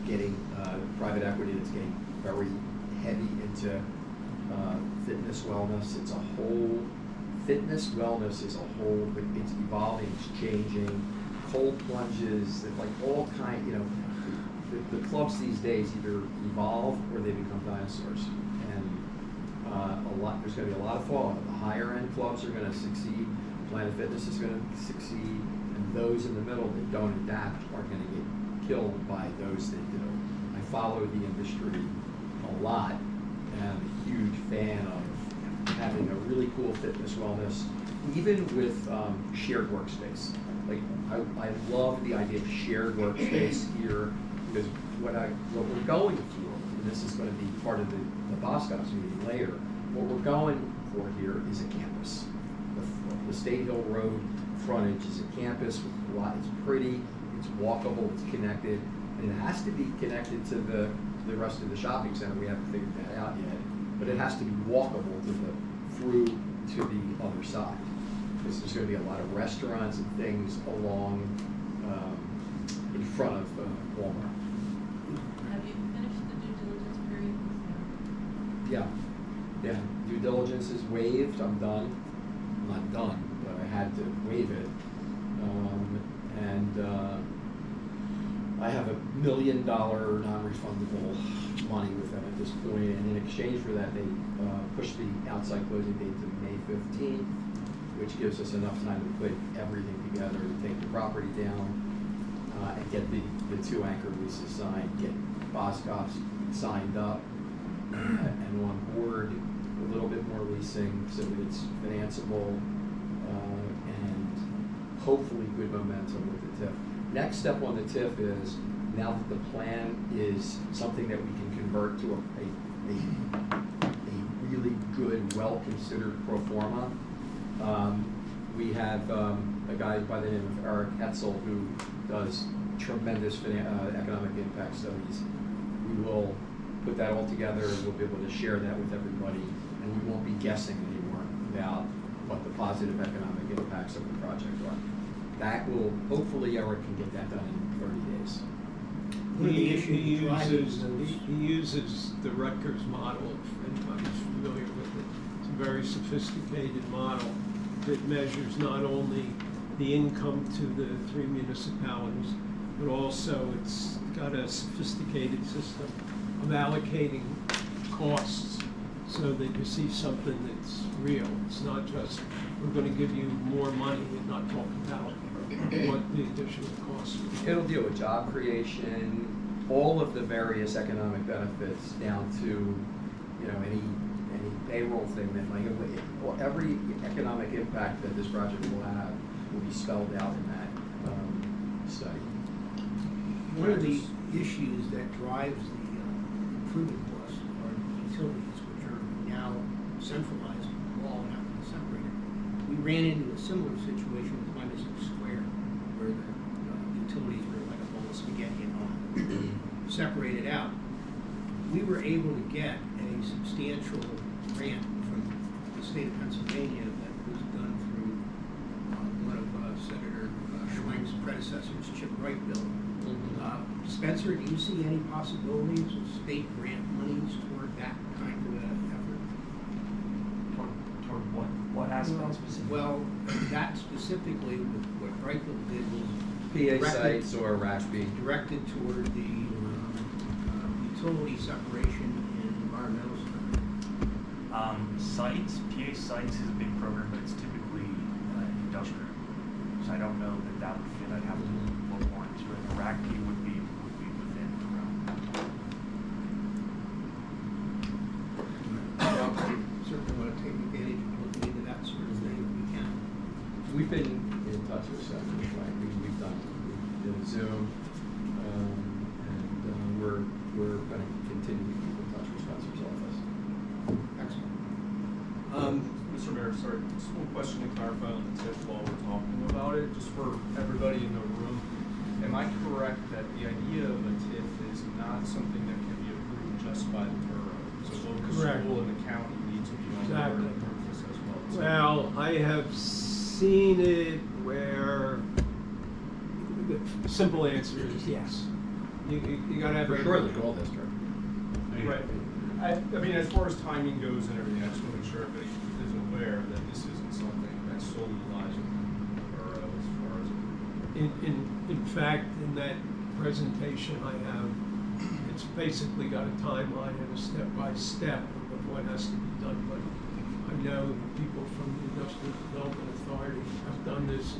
Speaker 3: getting private equity that's getting very heavy into fitness wellness. It's a whole, fitness wellness is a whole, it's evolving, it's changing. Cold plunges, like all kind, the clubs these days either evolve or they become dinosaurs. And there's going to be a lot of fallout. The higher end clubs are going to succeed. Planet Fitness is going to succeed, and those in the middle that don't adapt are going to get killed by those that do. I follow the industry a lot, and I'm a huge fan of having a really cool fitness wellness, even with shared workspace. Like I love the idea of shared workspace here, because what we're going for, and this is going to be part of the Boskoff's meeting later, what we're going for here is a campus. The State Hill Road frontage is a campus with a lot. It's pretty, it's walkable, it's connected, and it has to be connected to the rest of the shopping center. We haven't figured that out yet, but it has to be walkable through to the other side, because there's going to be a lot of restaurants and things along in front of Walmart.
Speaker 4: Have you finished the due diligence period?
Speaker 3: Yeah. Due diligence is waived. I'm done. I'm not done, but I had to waive it. I have $1 million non-refundable money with them at this point, and in exchange for that, they pushed the outside closing date to May 15th, which gives us enough time to put everything together, to take the property down, and get the 2 anchor leases signed, get Boskoff's signed up, and on board, a little bit more leasing so that it's financeable, and hopefully good momentum with the TIF. Next step on the TIF is, now that the plan is something that we can convert to a really good, well-considered pro forma, we have a guy by the name of Eric Hetzel who does tremendous economic impact studies. We will put that all together, and we'll be able to share that with everybody, and we won't be guessing anymore about what the positive economic impacts of the project are. That will, hopefully Eric can get that done in 30 days.
Speaker 1: One of the
Speaker 6: He
Speaker 1: issues driving
Speaker 6: uses,
Speaker 1: those.
Speaker 6: he uses the Rutgers model, if anybody's familiar with it. It's a very sophisticated model that measures not only the income to the 3 municipalities, but also it's got a sophisticated system of allocating costs so that you see something that's real. It's not just, we're gonna give you more money and not talk about what the additional costs would be.
Speaker 3: It'll deal with job creation, all of the various economic benefits down to, you know, any payroll thing that might, well, every economic impact that this project will have will be spelled out in that, study.
Speaker 1: One of the issues that drives the improvement costs are utilities, which are now centralized, all have to be separated. We ran into a similar situation with Wyomissing Square, where the utilities were like a bowl of spaghetti and all separated out. We were able to get a substantial grant from the state of Pennsylvania that was done through one of Senator Schwang's predecessors, Chip Wright bill. Spencer, do you see any possibilities of state grant monies toward that kind of an effort?
Speaker 11: Toward what aspect specifically?
Speaker 1: Well, that specifically, what Wright bill did was
Speaker 3: PA sites or RACB.
Speaker 1: directed toward the utility separation and environmental stuff.
Speaker 11: Sites, PA sites is a big program, but it's typically industrial. So I don't know that that would fit. I'd have to look more into it. The RACP would be within the realm.
Speaker 1: Certainly want to take advantage of looking into that sort of thing if we can.
Speaker 3: We've been in touch with Senator Schwank. We've done Zoom, and we're going to continue to keep in touch with Spencer's office.
Speaker 1: Excellent.
Speaker 12: Mr. Mayor, sorry, just one question to clarify on the TIF while we're talking about it, just for everybody in the room. Am I correct that the idea of a TIF is not something that can be approved just by the borough? So both the
Speaker 6: Correct.
Speaker 12: school and the county need to be on board
Speaker 6: Exactly.
Speaker 12: to approve this as well?
Speaker 6: Well, I have seen it where the simple answer is yes. You gotta have.
Speaker 3: For sure, the goal district.
Speaker 12: Right. I mean, as far as timing goes and everything, I just want to make sure everybody is aware that this isn't something that solely lies with the borough as far as.
Speaker 6: In fact, in that presentation I have, it's basically got a timeline and a step-by-step of what has to be done. But I know people from the Industrial Development Authority have done this.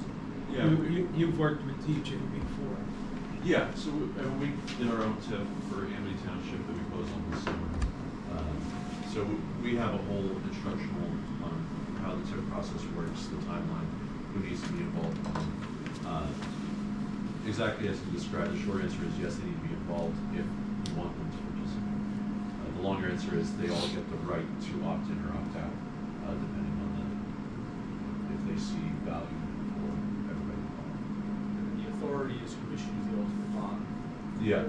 Speaker 10: Yeah.
Speaker 6: You've worked with TJ before.
Speaker 10: Yeah, so we did our own TIF for Amity Township that we closed on this summer. So we have a whole instructional on how the TIF process works, the timeline, who needs to be involved. Exactly as you described, the short answer is yes, they need to be involved if you want them to participate. The longer answer is they all get the right to opt in or opt out, depending on if they see value for everybody involved.
Speaker 12: The authority is who issues the ultimate bond.
Speaker 10: Yeah,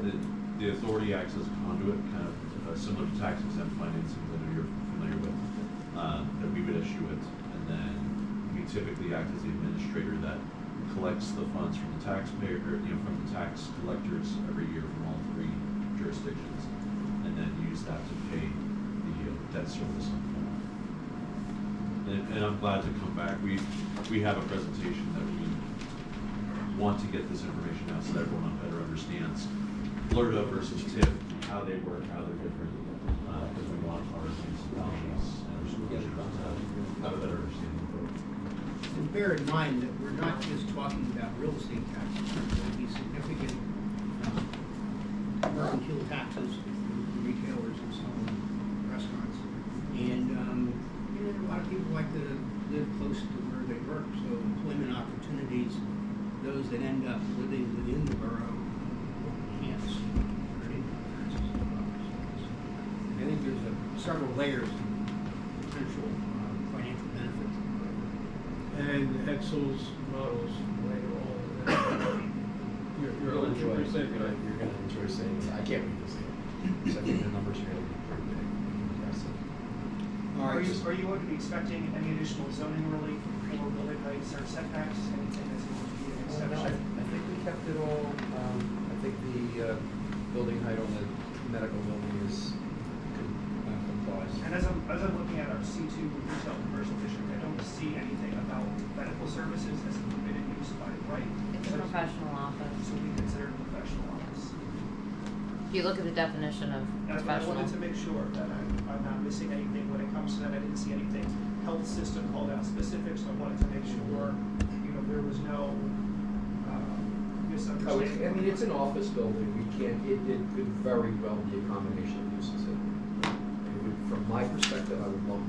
Speaker 10: the authority acts as a conduit, kind of similar to tax exempt financing that you're familiar with, that we would issue it, and then we typically act as the administrator that collects the funds from the taxpayer, from the tax collectors every year from all 3 jurisdictions, and then use that to pay the debt service on the loan. And I'm glad to come back. We have a presentation that we want to get this information out so that everyone better understands LRTA versus TIF, how they work, how they're different, because we want our municipalities and our school districts to have a better understanding of both.
Speaker 1: And bear in mind that we're not just talking about real estate taxes, there's going to be significant mercantile taxes for retailers and so on, restaurants. And, a lot of people like to live close to where they work, so employment opportunities, those that end up living within the borough enhance their income taxes. I think there's several layers of potential financial benefits.
Speaker 6: And Hetzel's models lay all of that. You're
Speaker 3: You're going to
Speaker 6: 100% right.
Speaker 3: enjoy seeing it. I can't wait to see it. So I think the numbers are going to be pretty big. Impressive.
Speaker 1: All
Speaker 11: Are
Speaker 1: right.
Speaker 11: you going to be expecting any additional zoning relief for building heights or setbacks, anything that's going to be an
Speaker 3: No,
Speaker 11: exception?
Speaker 3: I think we kept it all, I think the building height on the medical building is, complies.
Speaker 13: And as I'm looking at our C2 retail commercial district, I don't see anything about medical services as a permitted use by right.
Speaker 2: It's a professional office.
Speaker 13: So we consider it a professional office.
Speaker 2: If you look at the definition of
Speaker 13: I
Speaker 2: professional.
Speaker 13: wanted to make sure that I'm not missing anything when it comes to that. I didn't see anything health system called out specific, so I wanted to make sure, there was no misunderstanding.
Speaker 3: I mean, it's an office building, it could very well be a combination of uses. From my perspective, I would love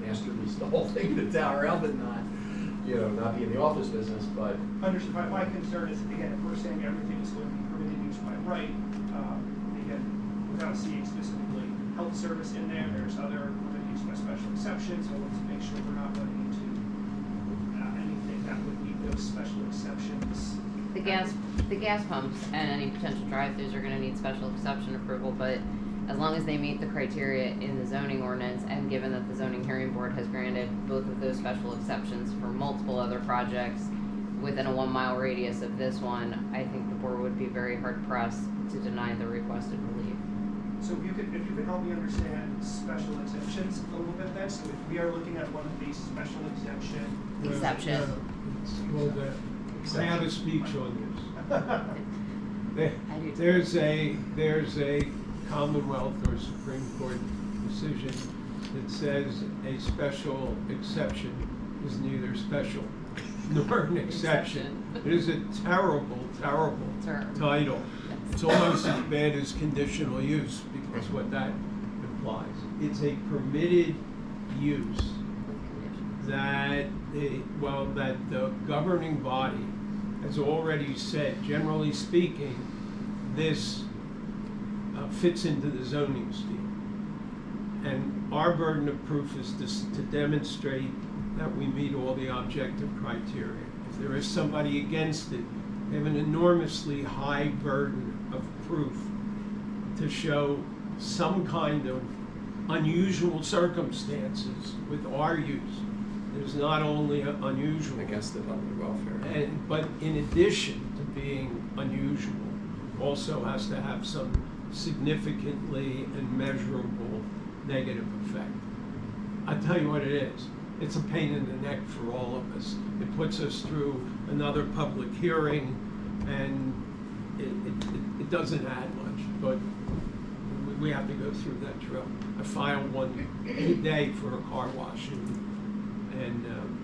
Speaker 3: master lease the whole thing in the tower, rather than not be in the office business, but.
Speaker 13: Understood. My concern is, again, if we're saying everything is going to be permitted use by right, again, without seeing specifically health service in there, there's other permitted use by special exceptions, so I want to make sure we're not running into anything that would meet those special exceptions.
Speaker 2: The gas pumps and any potential drive-throughs are gonna need special exception approval, but as long as they meet the criteria in the zoning ordinance, and given that the zoning hearing board has granted both of those special exceptions for multiple other projects within a 1 mile radius of this one, I think the board would be very hard pressed to deny the requested relief.
Speaker 13: So if you could help me understand special exemptions a little bit then, so if we are looking at one of these special
Speaker 2: Exception.
Speaker 6: Well, I have a speech on this.
Speaker 2: I do too.
Speaker 6: There's a Commonwealth or Supreme Court decision that says a special exception is neither special nor an exception. It is a terrible, terrible title. It's almost as bad as conditional use, because what that implies. It's a permitted use that the governing body has already said, generally speaking, this fits into the zoning scheme. And our burden of proof is to demonstrate that we meet all the objective criteria. If there is somebody against it, they have an enormously high burden of proof to show some kind of unusual circumstances with our use. There's not only unusual
Speaker 3: Against the public welfare.
Speaker 6: but in addition to being unusual, also has to have some significantly and measurable negative effect. I tell you what it is. It's a pain in the neck for all of us. It puts us through another public hearing, and it doesn't add much, but we have to go through that drill. I filed one today for a car wash in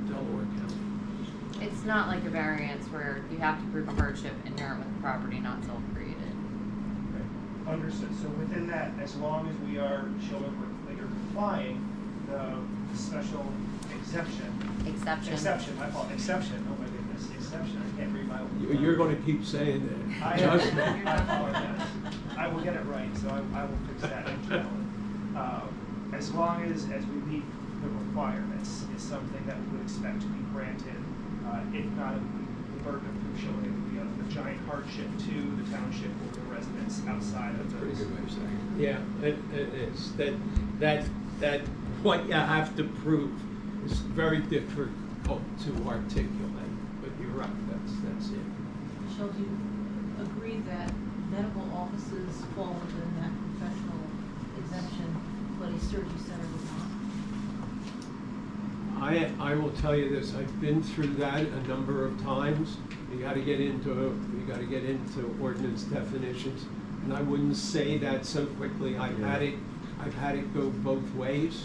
Speaker 6: Delaware County.
Speaker 2: It's not like a variance where you have to prove a hardship inherent with the property, not self-created.
Speaker 13: Understood. So within that, as long as we are showing that you're complying, the special exception. My fault. Exception. Oh my goodness. Exception. I can't read my own.
Speaker 6: You're going to keep saying that.
Speaker 13: I apologize. I will get it right, so I will fix that internally. As long as we meet the requirements, is something that we would expect to be granted. If not, the burden of proof showing it would be a giant hardship to the township or the residents outside of those.
Speaker 3: Pretty good way of saying it.
Speaker 6: Yeah, it is. That what you have to prove is very difficult to articulate, but you're right, that's it.
Speaker 4: Michelle, do you agree that medical offices fall within that professional exemption, but a surgery center would not?
Speaker 6: I will tell you this, I've been through that a number of times. You gotta get into ordinance definitions, and I wouldn't say that so quickly. I've had it go both ways.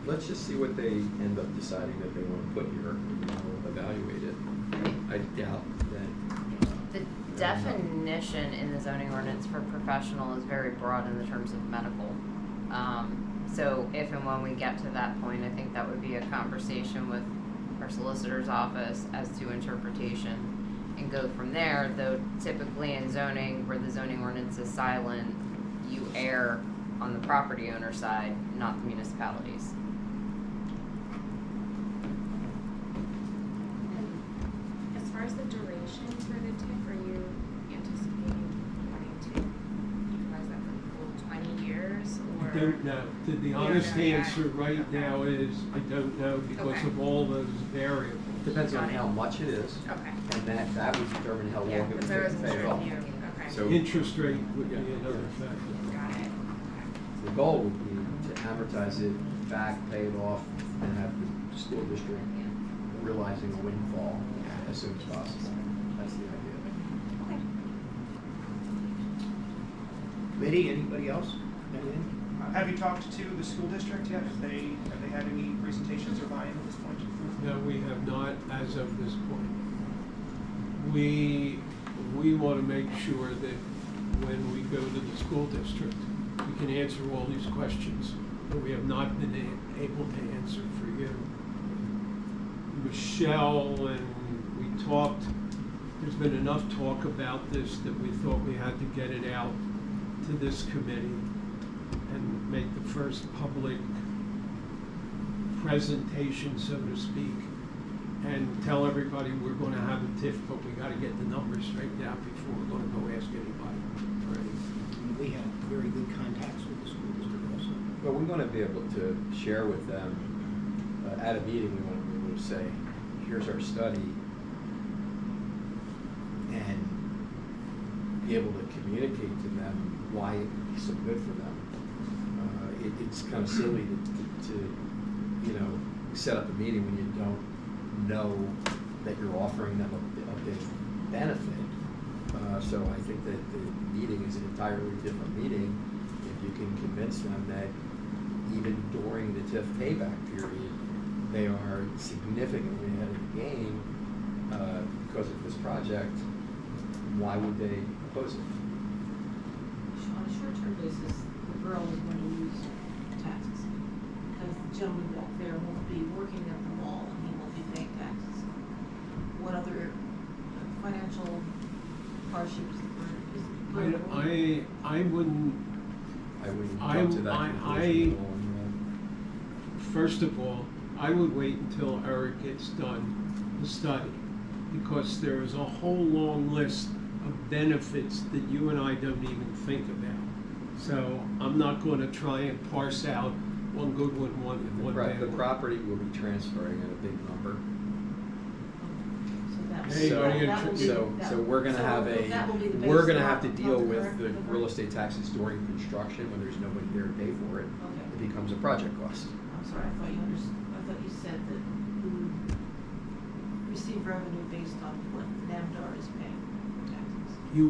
Speaker 3: Let's just see what they end up deciding that they want to put here, and we'll evaluate it. I doubt that.
Speaker 2: The definition in the zoning ordinance for professional is very broad in the terms of medical. So if and when we get to that point, I think that would be a conversation with our solicitor's office as to interpretation and go from there, though typically in zoning, where the zoning ordinance is silent, you err on the property owner side, not the municipalities.
Speaker 7: As far as the duration for the TIF, are you anticipating wanting to utilize that for the full 20 years, or?
Speaker 6: I don't know. The honest answer right now is, I don't know, because of all those variables.
Speaker 3: Depends on
Speaker 7: Got it.
Speaker 3: how much it is,
Speaker 7: Okay.
Speaker 3: and that would determine how long it would
Speaker 7: Because there
Speaker 3: take
Speaker 7: was
Speaker 3: to pay it off.
Speaker 7: Okay.
Speaker 3: So
Speaker 6: Interest rate would be
Speaker 3: Yeah.
Speaker 6: another
Speaker 3: Yeah.
Speaker 6: factor.
Speaker 7: Got it.
Speaker 3: The goal would be to amortize it back, pay it off, and have the school district realizing a windfall as soon as possible. That's the idea.
Speaker 7: Okay.
Speaker 1: Committee, anybody else? Anything?
Speaker 13: Have you talked to the school district yet? Have they had any presentations or buy-in at this point?
Speaker 6: No, we have not as of this point. We want to make sure that when we go to the school district, we can answer all these questions that we have not been able to answer for you. Michelle and we talked, there's been enough talk about this that we thought we had to get it out to this committee and make the first public presentation, so to speak, and tell everybody we're going to have a TIF, but we got to get the numbers straightened out before we're going to go ask anybody for anything.
Speaker 1: We have very good contacts with the school district also.
Speaker 3: But we want to be able to share with them, at a meeting, we want to be able to say, here's our study, and be able to communicate to them why it would be so good for them. It's kind of silly to you know, set up a meeting when you don't know that you're offering them a big benefit. So I think that the meeting is an entirely different meeting if you can convince them that even during the TIF payback period, they are significantly ahead of the game because of this project. Why would they oppose it?
Speaker 4: On a short-term basis, the borough is going to lose taxes. Because the gentleman back there won't be working at the mall and he won't be paying taxes. What other financial hardships is the borough?
Speaker 6: I wouldn't,
Speaker 3: I wouldn't
Speaker 6: I-
Speaker 3: jump to that
Speaker 6: I-
Speaker 3: conclusion.
Speaker 6: first of all, I would wait until Eric gets done the study, because there is a whole long list of benefits that you and I don't even think about. So I'm not going to try and parse out one good one, one bad
Speaker 3: The
Speaker 6: one.
Speaker 3: property will be transferring at a big number.
Speaker 4: So that
Speaker 6: Hey,
Speaker 4: will-
Speaker 6: buddy,
Speaker 4: that will be-
Speaker 3: So
Speaker 4: that-
Speaker 3: we're gonna
Speaker 4: so
Speaker 3: have
Speaker 4: that will be the
Speaker 3: we're
Speaker 4: base
Speaker 3: gonna have to
Speaker 4: amount
Speaker 3: deal
Speaker 4: of
Speaker 3: with
Speaker 4: correct-
Speaker 3: the
Speaker 4: correct-
Speaker 3: real estate taxes during construction when there's nobody there to pay for it.
Speaker 4: Okay.
Speaker 3: It becomes a project cost.
Speaker 4: I'm sorry, I thought you said that we would receive revenue based on what NAMDAR is paying for taxes.
Speaker 6: You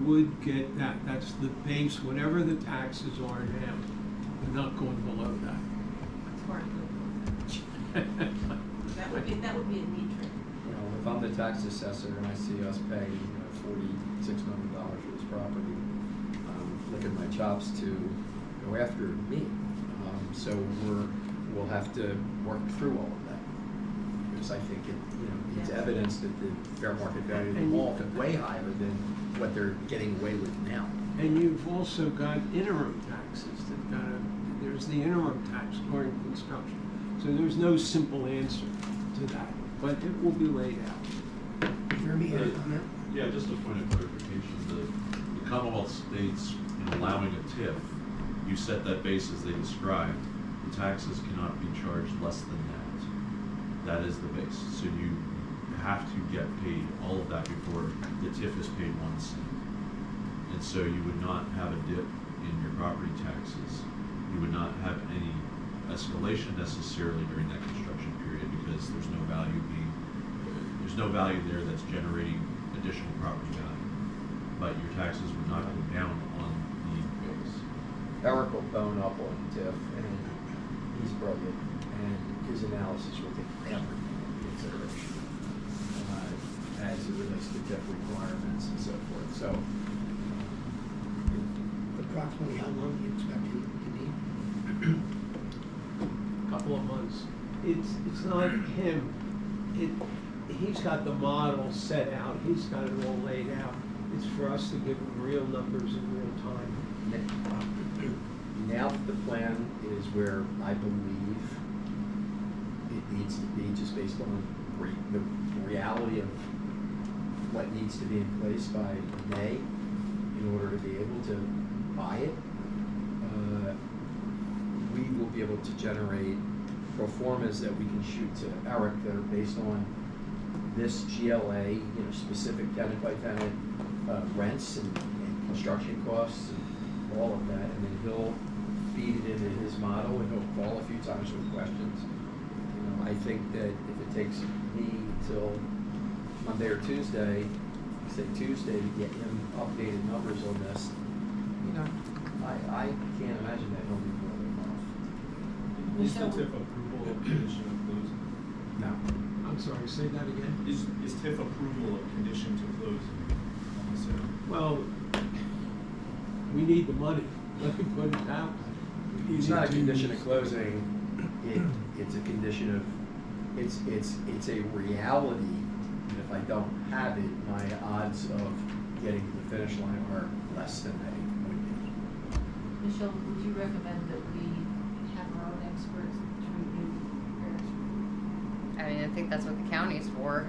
Speaker 6: would get that, that's the base, whatever the taxes are now, we're not going below that.
Speaker 4: It's hard to that would be a neat trick.
Speaker 3: You know, if I'm the tax assessor and I see us paying, $46 million for this property, licking my chops to go after me. So we'll have to work through all of that. Because I think it's
Speaker 4: Yeah.
Speaker 3: evidence that the fair market value of the mall is way higher than what they're getting away with now.
Speaker 6: And you've also got interim taxes there's the interim tax during construction. So there's no simple answer to that, but it will be laid out.
Speaker 1: Jeremy, you have a comment?
Speaker 10: Yeah, just a point of clarification, the Commonwealth states in allowing a TIF, you set that base as they described, the taxes cannot be charged less than that. That is the base, so you have to get paid all of that before the TIF is paid once. And so you would not have a dip in your property taxes. You would not have any escalation necessarily during that construction period because there's no value there that's generating additional property value. But your taxes would not go down on the base.
Speaker 3: Eric will bone up on TIF, and he's brilliant, and his analysis will take everything into consideration as it relates to TIF requirements and so forth. So,
Speaker 1: Approximately how long do you expect him to need?
Speaker 6: Couple of months. It's not him. He's got the model set out. He's got it all laid out. It's for us to give him real numbers in real time.
Speaker 3: now the plan is where I believe it needs to be, just based on the reality of what needs to be in place by May in order to be able to buy it. We will be able to generate pro formas that we can shoot to Eric that are based on this GLA, specific tenant by tenant rents and construction costs and all of that, and then he'll feed it into his model, and he'll call a few times with questions. You know, I think that if it takes me till Monday or Tuesday, say Tuesday, to get him updated numbers on this, you know, I can't imagine that he'll be more than a month.
Speaker 12: Is the TIF approval a condition of closing?
Speaker 3: No.
Speaker 6: I'm sorry, say that again?
Speaker 12: Is TIF approval a condition to closing? So,
Speaker 6: Well, we need the money, let me put it that way. We
Speaker 3: It's
Speaker 6: need
Speaker 3: not a
Speaker 6: to
Speaker 3: condition
Speaker 6: use-
Speaker 3: of closing, it's a condition of, it's a reality, and if I don't have it, my odds of getting to the finish line are less than they would be.
Speaker 4: Michelle, would you recommend that we have our own experts to review repairs?
Speaker 2: I mean, I think that's what the county's for.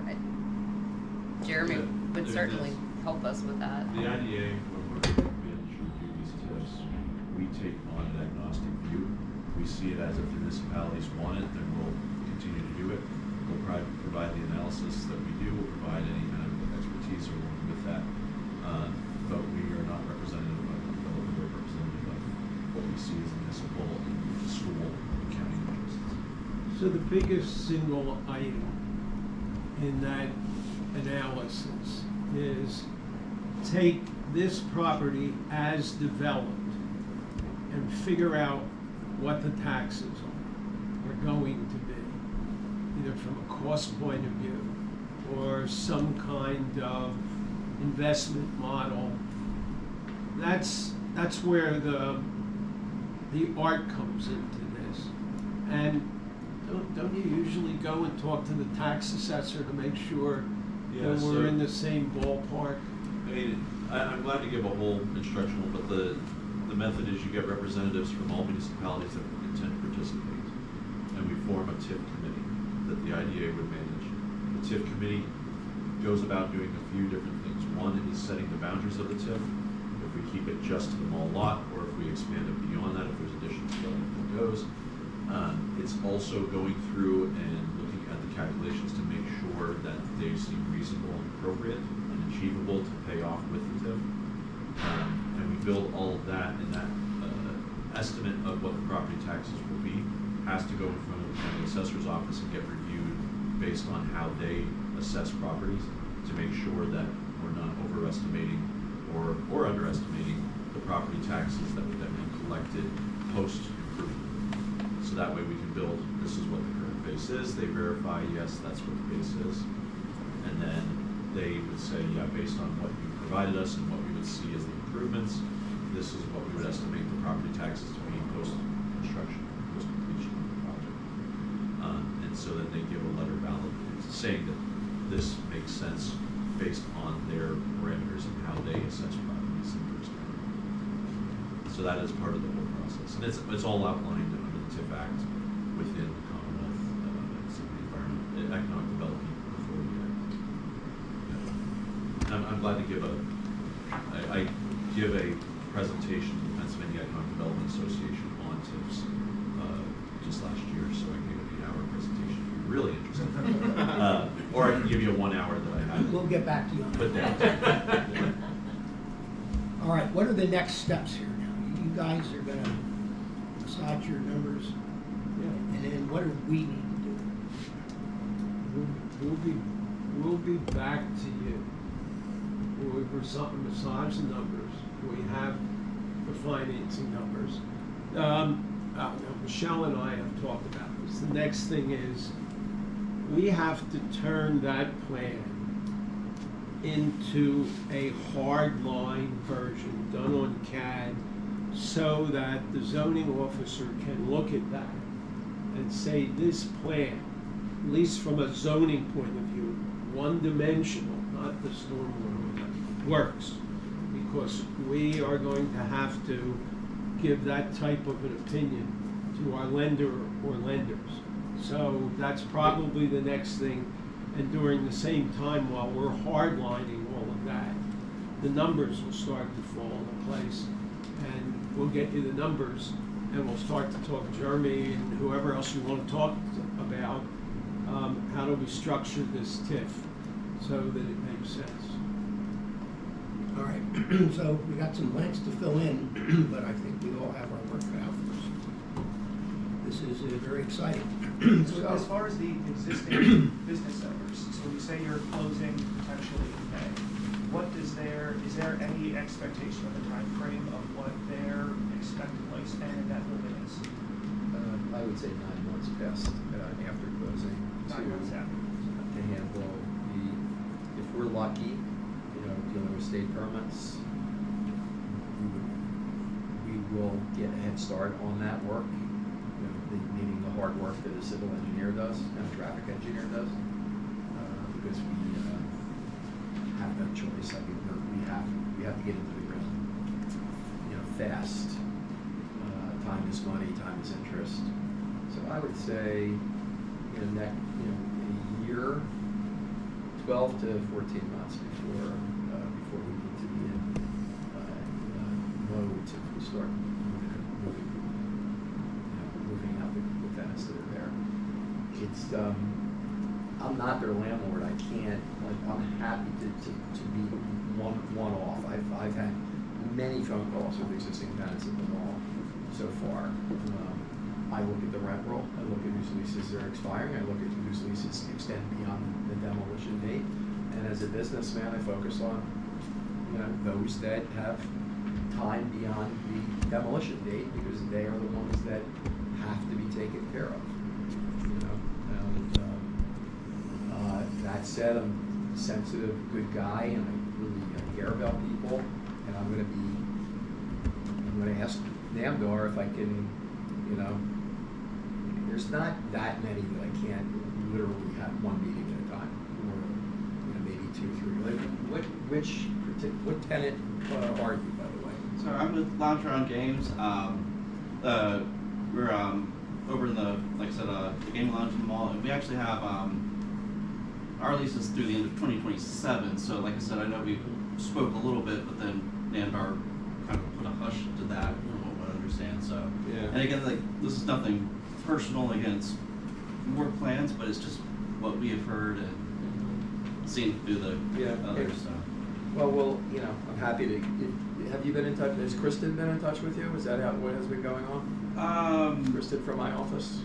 Speaker 2: Jeremy
Speaker 10: Yeah,
Speaker 2: would
Speaker 10: there's
Speaker 2: certainly
Speaker 10: this-
Speaker 2: help us with that.
Speaker 10: The IDA, when we're managed to review these TIFs, we take on an agnostic view. We see it as if the municipalities want it, then we'll continue to do it. We'll provide the analysis that we do, we'll provide any kind of expertise along with that. But we are not representative of the public, we're representative of what we see as municipal and school and county interests.
Speaker 6: So the biggest single item in that analysis is take this property as developed and figure out what the taxes are going to be, either from a cost point of view or some kind of investment model. That's where the art comes into this. And don't you usually go and talk to the tax assessor to make sure
Speaker 10: Yeah,
Speaker 6: that
Speaker 10: so-
Speaker 6: we're in the same ballpark?
Speaker 10: I mean, I'm glad to give a whole instructional, but the method is you get representatives from all municipalities that intend to participate. And we form a TIF committee that the IDA would manage. The TIF committee goes about doing a few different things. One is setting the boundaries of the TIF. If we keep it just to the mall lot, or if we expand it beyond that, if there's additional development that goes. It's also going through and looking at the calculations to make sure that they seem reasonable and appropriate and achievable to pay off with the TIF. And we build all of that, and that estimate of what the property taxes will be has to go in front of the county assessor's office and get reviewed based on how they assess properties to make sure that we're not overestimating or underestimating the property taxes that would then be collected post-improvement. So that way we can build, this is what the current base is, they verify, yes, that's what the base is. And then they would say, yeah, based on what you provided us and what we would see as the improvements, this is what we would estimate the property taxes to be post-construction, post-completion of the project. And so then they give a letter saying that this makes sense based on their parameters and how they assess properties in their experience. So that is part of the whole process. And it's all outlined under the TIF Act within the Commonwealth, it's in the Economic Development Authority Act. Yeah. I'm glad to give I give a presentation to the Pennsylvania Economic Development Association on TIFs just last year, so I gave an 8-hour presentation if you're really interested. Or I can give you a 1 hour that I have.
Speaker 1: We'll get back to you on
Speaker 10: Put
Speaker 1: that.
Speaker 10: down.
Speaker 1: All right, what are the next steps here now? You guys are gonna massage your numbers,
Speaker 6: Yeah.
Speaker 1: and then what do we need to do?
Speaker 6: We'll be back to you. We massage the numbers. We have the financing numbers. Michelle and I have talked about this. The next thing is we have to turn that plan into a hard line version done on CAD so that the zoning officer can look at that and say this plan, at least from a zoning point of view, one-dimensional, not the stormwater, works. Because we are going to have to give that type of an opinion to our lender or lenders. So that's probably the next thing. And during the same time, while we're hardlining all of that, the numbers will start to fall into place. And we'll get you the numbers, and we'll start to talk to Jeremy and whoever else you want to talk about. How do we structure this TIF so that it makes sense?
Speaker 1: All right, so we got some blanks to fill in, but I think we all have our work cut out for us. This is very exciting.
Speaker 13: So as far as the existing business owners, so when you say you're closing potentially in May, is there any expectation of a time frame of what their expected lifespan in that building is?
Speaker 3: I would say 9 months past after closing
Speaker 13: 9 months after.
Speaker 3: to handle if we're lucky, dealing with state permits, we will get a head start on that work, meaning the hard work that a civil engineer does and a traffic engineer does, because we have no choice. I mean, we have to get into the ground, fast. Time is money, time is interest. So I would say, a year, 12 to 14 months before we need to be in mode to start moving out the tenants that are there. It's I'm not their landlord. I can't, I'm happy to be one off. I've had many phone calls with existing tenants at the mall so far. I look at the rent roll, I look at whose leases are expiring, I look at whose leases extend beyond the demolition date, and as a businessman, I focus on, those that have time beyond the demolition date, because they are the ones that have to be taken care of. That said, I'm a sensitive, good guy, and I really care about people, and I'm going to ask Namdar if I can, there's not that many that I can't literally have one meeting at a time, or maybe 2 or 3. What tenant are you, by the way?
Speaker 5: So I'm with Lounge Around Games. We're over in the, like I said, the gaming lounge in the mall, and we actually have our lease is through the end of 2027. So like I said, I know we spoke a little bit, but then Nandar kind of put a hush to that, from what I understand. So
Speaker 3: Yeah.
Speaker 5: And again, this is nothing personal against more plans, but it's just what we have heard and seen through the others. So.
Speaker 3: Well, I'm happy to. Have you been in touch? Has Kristen been in touch with you? Is that what has been going on? Kristen from my office.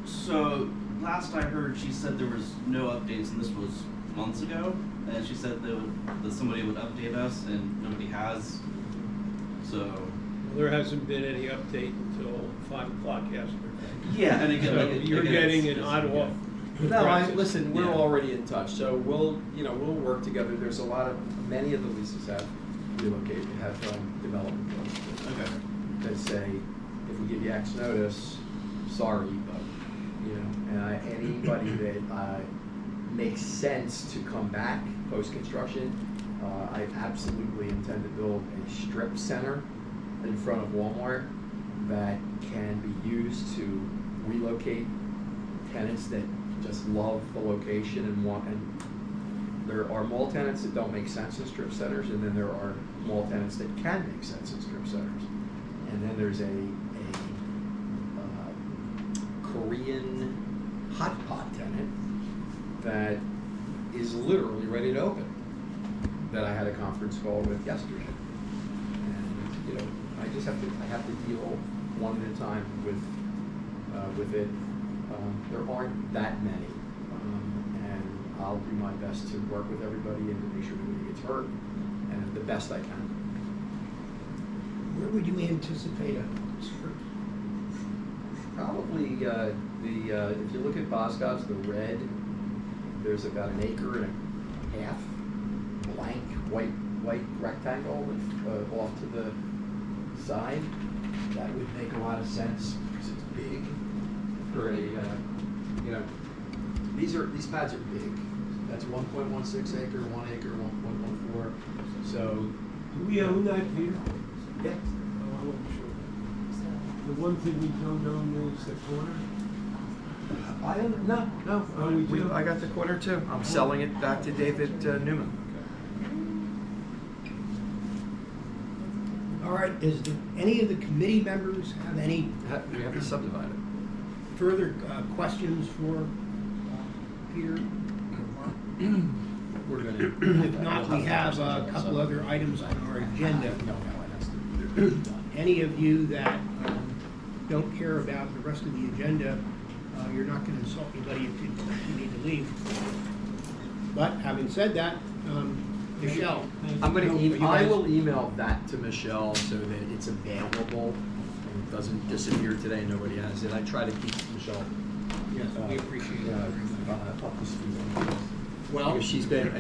Speaker 5: So last I heard, she said there was no updates, and this was months ago. And she said that somebody would update us, and nobody has. So.
Speaker 6: Well, there hasn't been any update until 5 o'clock yesterday.
Speaker 5: Yeah, and again,
Speaker 6: so you're getting an odd off.
Speaker 3: No, listen, we're
Speaker 5: Yeah.
Speaker 3: already in touch, so we'll work together. There's many of the leases have relocated, have development plans
Speaker 5: Okay.
Speaker 3: that say, if we give you X notice, sorry, but, and anybody that makes sense to come back post-construction, I absolutely intend to build a strip center in front of Walmart that can be used to relocate tenants that just love the location and there are mall tenants that don't make sense in strip centers, and then there are mall tenants that can make sense in strip centers. And then there's a Korean hot pot tenant that is literally ready to open, that I had a conference call with yesterday. And I have to deal one at a time with it. There aren't that many, and I'll do my best to work with everybody and to make sure nobody gets hurt, and the best I can.
Speaker 1: Where would you anticipate a strip?
Speaker 3: Probably if you look at Boscov's, the red, there's about 1.5 acres blank white rectangle with off to the side. That would make a lot of sense because it's big for a these pads are big. That's 1.16 acre, 1 acre, 1.14. So
Speaker 6: Do we own that, Peter?
Speaker 3: yeah.
Speaker 6: Oh, I wasn't sure. The one thing we don't own is the corner.
Speaker 3: I don't no.
Speaker 6: Oh, we do?
Speaker 3: I got the corner too. I'm selling it back to David Newman.
Speaker 1: All right, any of the committee members have any
Speaker 3: We have to subdivide it.
Speaker 1: further questions for Peter?
Speaker 3: we're gonna.
Speaker 1: If not, we have a couple other items on our agenda.
Speaker 3: No, it has to be.
Speaker 1: Any of you that don't care about the rest of the agenda, you're not going to insult anybody if you need to leave. But having said that, Michelle.
Speaker 3: I'm gonna,
Speaker 1: you
Speaker 3: I
Speaker 1: guys-
Speaker 3: will email that to Michelle so that it's available and it doesn't disappear today and nobody has it. I try to keep Michelle.
Speaker 1: Yes, we appreciate it.
Speaker 3: Up to speed on this.
Speaker 1: Well,
Speaker 3: Because she's been an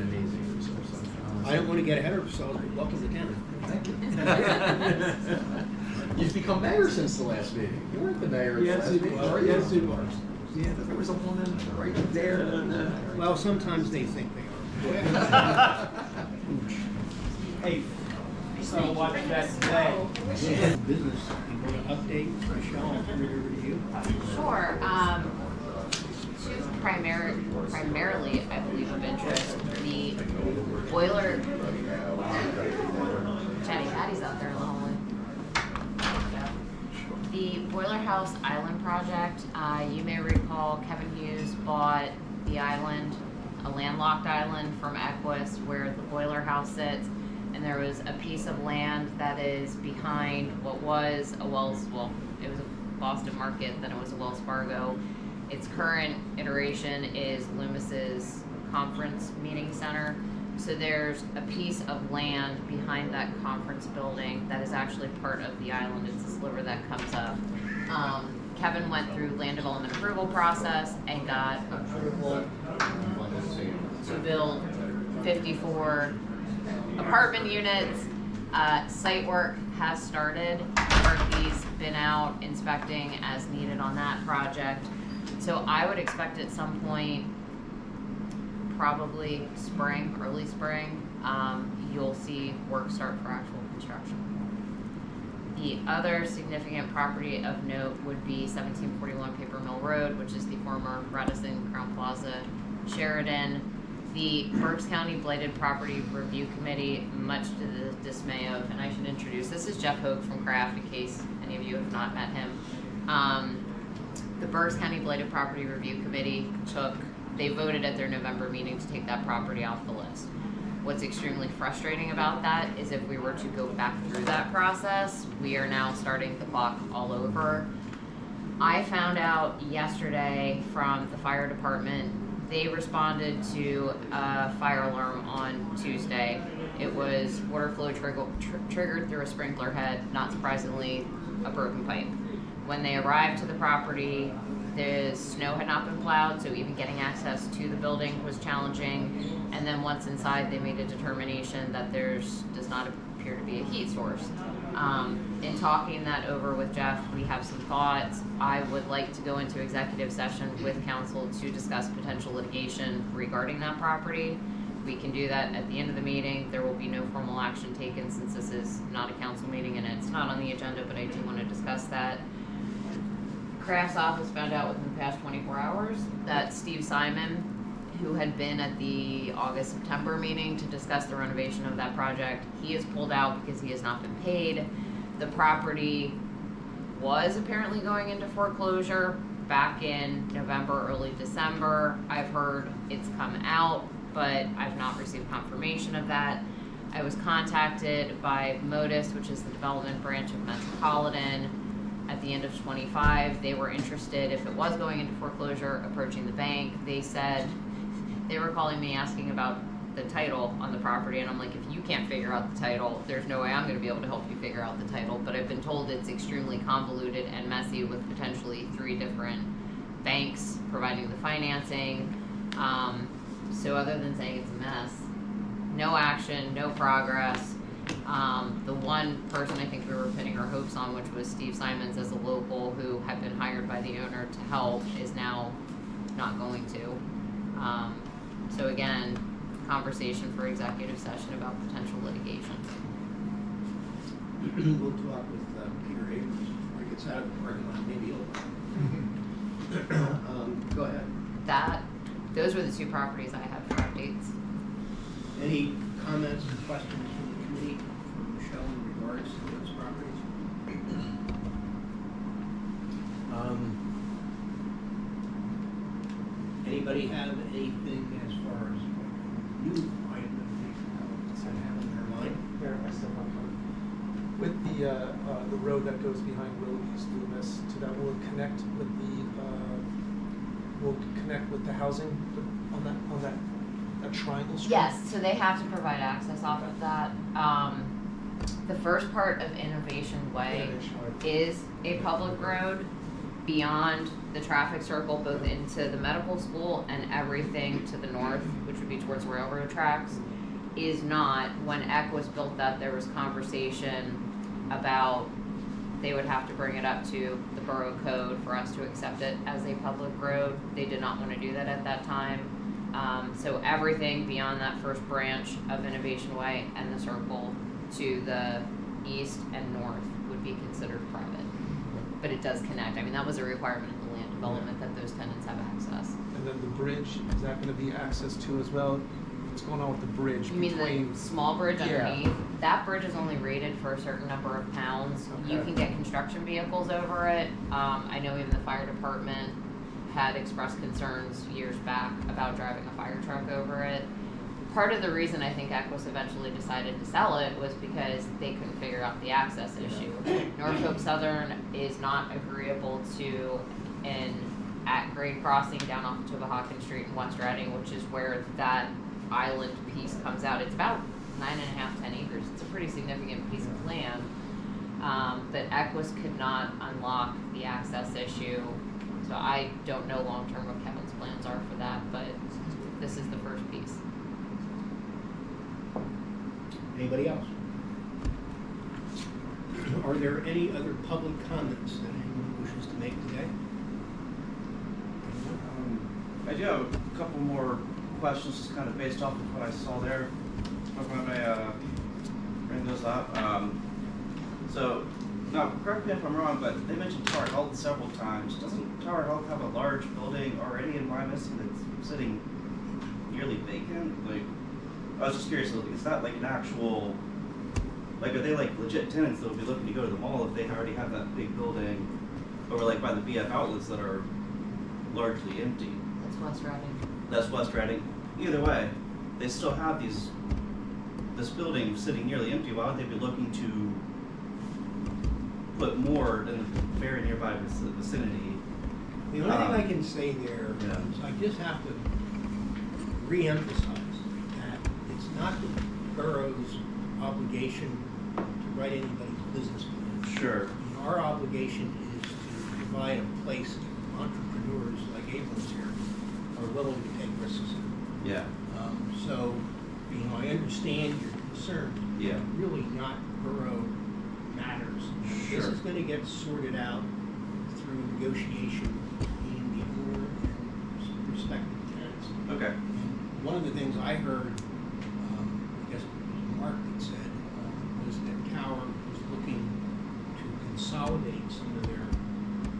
Speaker 3: amazing resource.
Speaker 1: I don't want to get ahead of ourselves, but welcome to town.
Speaker 3: Thank you. You've become mayor since the last meeting. You weren't the mayor at the
Speaker 6: Yes,
Speaker 3: last
Speaker 6: it
Speaker 3: meeting,
Speaker 6: was.
Speaker 3: were you?
Speaker 6: Yes, it was.
Speaker 3: Yeah, there was a woman right there.
Speaker 1: Well, sometimes they think they are.
Speaker 6: Hey, so watch that today.
Speaker 1: Business, you want to update, Michelle, I'll turn it over to you.
Speaker 2: Sure. Two primarily, I believe, of interest. The boiler. Chatty Patty's out there in the hallway. The Boiler House Island project. You may recall Kevin Hughes bought the island, a landlocked island from Equus, where the boiler house sits, and there was a piece of land that is behind what was a Wells. Well, it was a Boston Market, then it was a Wells Fargo. Its current iteration is Loomis's conference meeting center. So there's a piece of land behind that conference building that is actually part of the island. It's a sliver that comes up. Kevin went through land development approval process and got approval to build 54 apartment units. Site work has started. Berkey's been out inspecting as needed on that project. So I would expect at some point, probably spring, early spring, you'll see work start for actual construction. The other significant property of note would be 1741 Paper Mill Road, which is the former Radisson Crown Plaza Sheridan. The Berks County Blighted Property Review Committee, much to the dismay of, and I should introduce, this is Jeff Hogue from Craft, in case any of you have not met him. The Berks County Blighted Property Review Committee they voted at their November meeting to take that property off the list. What's extremely frustrating about that is if we were to go back through that process, we are now starting the clock all over. I found out yesterday from the fire department, they responded to a fire alarm on Tuesday. It was water flow triggered through a sprinkler head, not surprisingly, a broken pipe. When they arrived to the property, the snow had not been plowed, so even getting access to the building was challenging. And then once inside, they made a determination that does not appear to be a heat source. In talking that over with Jeff, we have some thoughts. I would like to go into executive session with council to discuss potential litigation regarding that property. We can do that at the end of the meeting. There will be no formal action taken since this is not a council meeting and it's not on the agenda, but I do want to discuss that. Craft's office found out within the past 24 hours that Steve Simon, who had been at the August-September meeting to discuss the renovation of that project, he is pulled out because he has not been paid. The property was apparently going into foreclosure back in November, early December. I've heard it's come out, but I've not received confirmation of that. I was contacted by Modus, which is the development branch of Metropolitan. At the end of 25, they were interested, if it was going into foreclosure, approaching the bank. They said, they were calling me asking about the title on the property, and I'm like, if you can't figure out the title, there's no way I'm gonna be able to help you figure out the title. But I've been told it's extremely convoluted and messy with potentially 3 different banks providing the financing. So other than saying it's a mess, no action, no progress. The one person I think we were pinning our hopes on, which was Steve Simons as a local who had been hired by the owner to help, is now not going to. So again, conversation for executive session about potential litigation.
Speaker 1: We'll talk with Peter Abrams before he gets out of the parking lot, maybe he'll. Go ahead.
Speaker 2: Those were the 2 properties I had for updates.
Speaker 1: Any comments or questions from the committee for Michelle in regards to those properties? Anybody have anything as far as you might have in their mind.
Speaker 9: There, I still have one. With the road that goes behind Wyomissing to that, will it connect with the housing on that triangle street?
Speaker 2: Yes, so they have to provide access off of that. The first part of Innovation Way is a public road beyond the traffic circle, both into the medical school and everything to the north, which would be towards railroad tracks, is not. When EC was built that, there was conversation about they would have to bring it up to the borough code for us to accept it as a public road. They did not want to do that at that time. So everything beyond that first branch of Innovation Way and the circle to the east and north would be considered private. But it does connect. I mean, that was a requirement of the land development that those tenants have access.
Speaker 9: And then the bridge, is that gonna be access to as well? What's going on with the bridge
Speaker 2: You mean
Speaker 9: between?
Speaker 2: the small bridge
Speaker 9: Yeah.
Speaker 2: underneath? That bridge is only rated for a certain number of pounds. You
Speaker 9: Okay.
Speaker 2: can get construction vehicles over it. I know even the fire department had expressed concerns years back about driving a fire truck over it. Part of the reason I think Equus eventually decided to sell it was because they couldn't figure out the access issue. Norfolk Southern is not agreeable to an at-grade crossing down off of Tobahaken Street in West Reading, which is where that island piece comes out. It's about 9.5, 10 acres. It's a pretty significant piece of land. But Equus could not unlock the access issue. So I don't know long-term what Kevin's plans are for that, but this is the first piece.
Speaker 1: Anybody else? Are there any other public comments that anyone wishes to make today?
Speaker 5: I do have a couple more questions, just kind of based off of what I saw there. If I may bring those up. So, now, correct me if I'm wrong, but they mentioned Tower Health several times. Doesn't Tower Health have a large building already in Wyomissing that's sitting nearly vacant? Like, I was just curious, is that like an actual, like, are they like legit tenants that would be looking to go to the mall if they already have that big building over like by the BF outlets that are largely empty?
Speaker 2: That's West Reading.
Speaker 5: That's West Reading. Either way, they still have this building sitting nearly empty. Why would they be looking to put more in the very nearby vicinity?
Speaker 1: The only thing I can say there
Speaker 5: Yeah.
Speaker 1: is I just have to re-emphasize that it's not the borough's obligation to write anybody's business plan.
Speaker 5: Sure.
Speaker 1: Our obligation is to provide a place that entrepreneurs like Abrams here are willing to take risks in.
Speaker 5: Yeah.
Speaker 1: So, I understand your concern.
Speaker 5: Yeah.
Speaker 1: Really not borough matters. This
Speaker 5: Sure.
Speaker 1: is gonna get sorted out through negotiation between the owner and prospective tenants.
Speaker 5: Okay.
Speaker 1: And one of the things I heard, I guess it was Mark that said, was that Tower was looking to consolidate some of their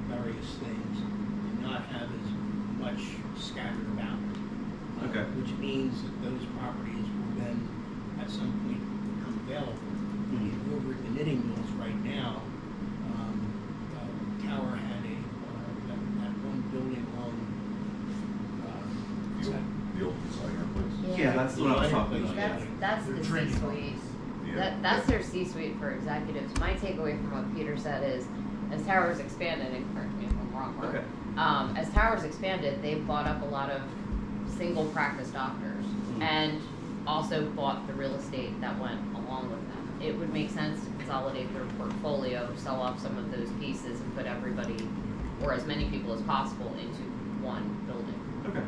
Speaker 1: various things and not have as much scattered about.
Speaker 5: Okay.
Speaker 1: Which means that those properties will then, at some point, become available.
Speaker 5: Mhm.
Speaker 1: Over at the knitting mills right now, Tower had that one building on, what's that?
Speaker 10: The old designer place.
Speaker 5: Yeah, that's the one I was talking about.
Speaker 2: That's
Speaker 1: They're
Speaker 2: the
Speaker 1: training
Speaker 2: C-suite.
Speaker 10: Yeah.
Speaker 2: That's their C-suite for executives. My takeaway from what Peter said is, as Towers expanded, and correct me if I'm wrong, Mark,
Speaker 5: Okay.
Speaker 2: as Towers expanded, they bought up a lot of single practice doctors and also bought the real estate that went along with them. It would make sense to consolidate their portfolio, sell off some of those pieces and put everybody, or as many people as possible, into one building.
Speaker 5: Okay.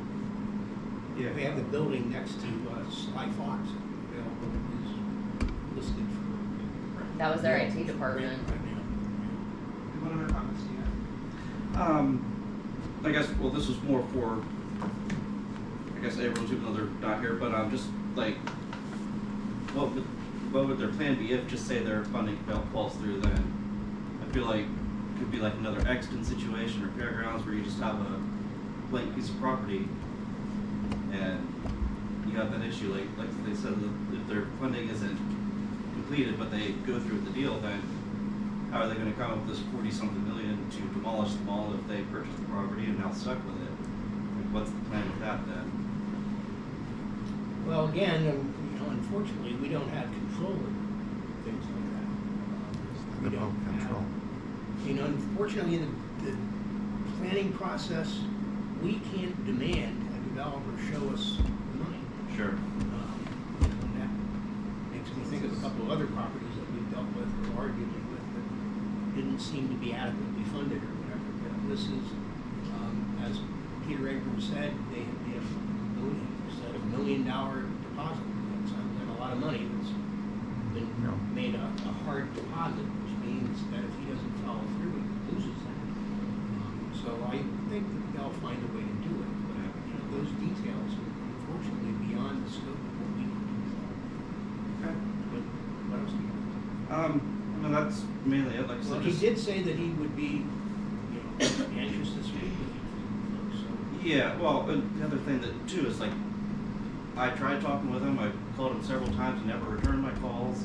Speaker 5: Yeah.
Speaker 1: We have the building next to Sly Fox available, is listed for.
Speaker 2: That was their IT
Speaker 1: rent
Speaker 2: department.
Speaker 1: right now.
Speaker 13: What other comments do you have?
Speaker 5: I guess, well, this was more for, I guess, Abrams, even though they're not here, but just like, what would their plan be if, just say their funding falls through then? I feel like it could be like another Exton situation or Fairgrounds where you just have a blank piece of property and you have that issue, like they said, if their funding isn't completed but they go through with the deal, then how are they gonna come up with this 40-something million to demolish the mall if they purchase the property and now stuck with it? Like, what's the plan with that then?
Speaker 1: Well, again, unfortunately, we don't have control of things like that. We don't
Speaker 14: Control.
Speaker 1: have, unfortunately, in the planning process, we can't demand a developer show us the money.
Speaker 5: Sure.
Speaker 1: And that makes me think of a couple of other properties that we've dealt with or are dealing with that didn't seem to be adequately funded or whatever. But this is, as Peter Abrams said, they have $1 million deposit. That sounds like a lot of money that's been made a hard deposit, which means that if he doesn't follow through, he loses that. So I think that they'll find a way to do it. But those details are unfortunately beyond the scope of what we can do.
Speaker 5: Okay.
Speaker 1: But what else do you have?
Speaker 5: That's mainly it, like I said.
Speaker 1: Well, he did say that he would be, anxious to speak with you folks, so.
Speaker 5: Yeah, well, and the other thing that too is like, I tried talking with him, I called him several times and never returned my calls.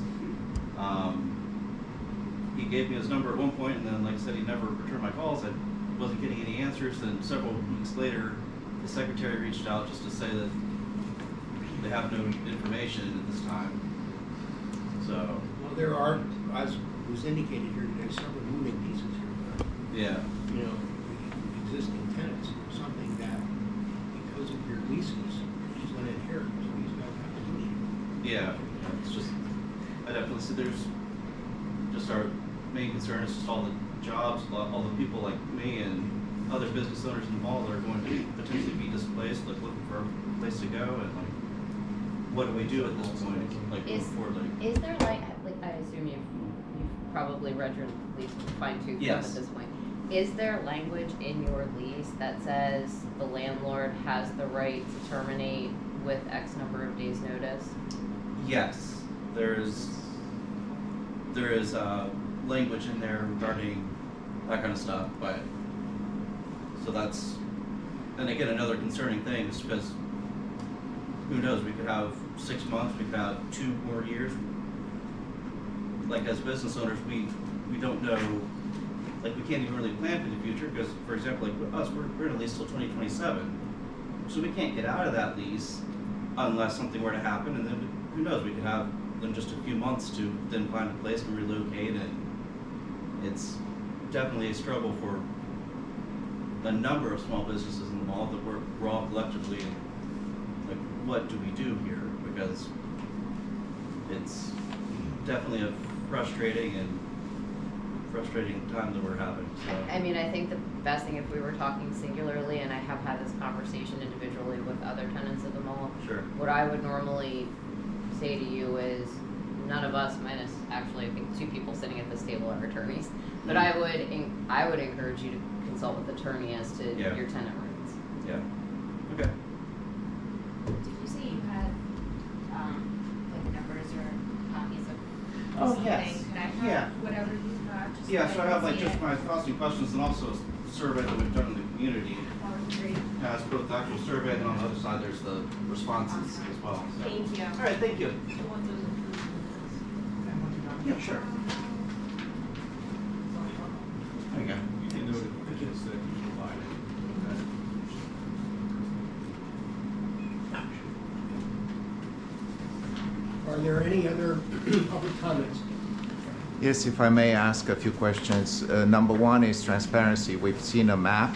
Speaker 5: He gave me his number at one point and then, like I said, he never returned my calls. I wasn't getting any answers. Then several weeks later, the secretary reached out just to say that they have no information at this time. So.
Speaker 1: Well, there are, as was indicated here today, several moving pieces here.
Speaker 5: Yeah.
Speaker 1: Existing tenants, something that, because of your leases, he's going to inherit, so he's going to have to do it.
Speaker 5: Yeah, it's just, I definitely see there's, just our main concern is just all the jobs, all the people like me and other business owners involved are going to potentially be displaced, like looking for a place to go, and like, what do we do at this point, like moving forward, like.
Speaker 2: Is there like I assume you've probably read your lease fine-tooth comb at
Speaker 5: Yes.
Speaker 2: this point. Is there language in your lease that says the landlord has the right to terminate with X number of days' notice?
Speaker 5: Yes, there is language in there regarding that kind of stuff, but, so that's, and again, another concerning thing is because who knows, we could have 6 months, we could have 2 more years. Like as business owners, we don't know, like we can't even really plan for the future because, for example, like with us, we're in a lease till 2027. So we can't get out of that lease unless something were to happen, and then who knows, we could have then just a few months to then find a place and relocate, and it's definitely a struggle for a number of small businesses involved that we're all collectively like, what do we do here? Because it's definitely a frustrating time that we're having. So.
Speaker 2: I mean, I think the best thing if we were talking singularly, and I have had this conversation individually with other tenants of the mall.
Speaker 5: Sure.
Speaker 2: What I would normally say to you is, none of us, minus actually I think 2 people sitting at this table are attorneys, but I would encourage you to consult with attorney as to your tenant rights.
Speaker 5: Yeah. Okay.
Speaker 7: Did you say you had, like numbers or copies of
Speaker 5: Oh,
Speaker 7: something?
Speaker 5: yes.
Speaker 7: Could I have
Speaker 5: Yeah.
Speaker 7: whatever you have? Just
Speaker 5: Yeah,
Speaker 7: so
Speaker 5: so I
Speaker 7: can
Speaker 5: have like
Speaker 7: see
Speaker 5: just
Speaker 7: it?
Speaker 5: my thoughts and questions and also a survey that we've done in the community.
Speaker 7: That would be great.
Speaker 5: Has both the actual survey and on the other side there's the responses as well. So.
Speaker 7: Thank you.
Speaker 5: All right, thank you.
Speaker 4: The ones that include this.
Speaker 5: Yeah, sure. There you go.
Speaker 12: You can notifications that you provided.
Speaker 1: Are there any other public comments?
Speaker 14: Yes, if I may ask a few questions. Number one is transparency. We've seen a map.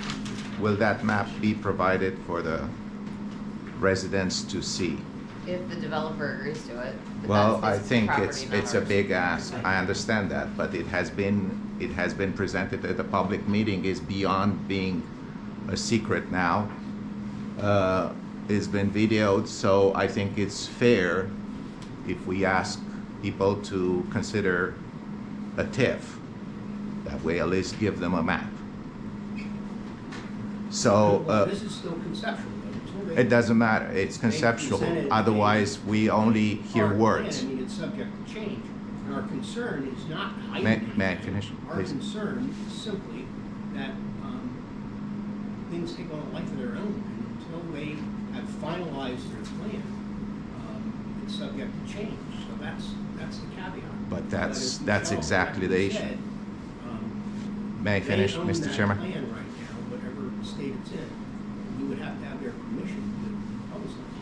Speaker 14: Will that map be provided for the residents to see?
Speaker 2: If the developer agrees to it. But
Speaker 14: Well,
Speaker 2: that's
Speaker 14: I
Speaker 2: his
Speaker 14: think
Speaker 2: property, not
Speaker 14: it's a
Speaker 2: ours.
Speaker 14: big ask. I understand that, but it has been presented at a public meeting. Is beyond being a secret now. It's been videoed, so I think it's fair if we ask people to consider a TIF. That way, at least give them a map. So.
Speaker 1: Well, this is still conceptual. Until they-
Speaker 14: It doesn't matter, it's
Speaker 1: they
Speaker 14: conceptual,
Speaker 1: present it
Speaker 14: otherwise we only hear
Speaker 1: hard
Speaker 14: words.
Speaker 1: plan. I mean, it's subject to change. And our concern is not hiding
Speaker 14: May I
Speaker 1: anything.
Speaker 14: finish,
Speaker 1: Our
Speaker 14: please?
Speaker 1: concern is simply that things take on a life of their own. And until they have finalized their plan, it's subject to change. So that's the caveat.
Speaker 14: But that's
Speaker 1: But as Michelle
Speaker 14: exactly the
Speaker 1: correctly
Speaker 14: issue.
Speaker 1: said,
Speaker 14: May I finish,
Speaker 1: they own
Speaker 14: Mr.
Speaker 1: that
Speaker 14: Chairman?
Speaker 1: plan right now, whatever state it's in. You would have to have their permission to publicize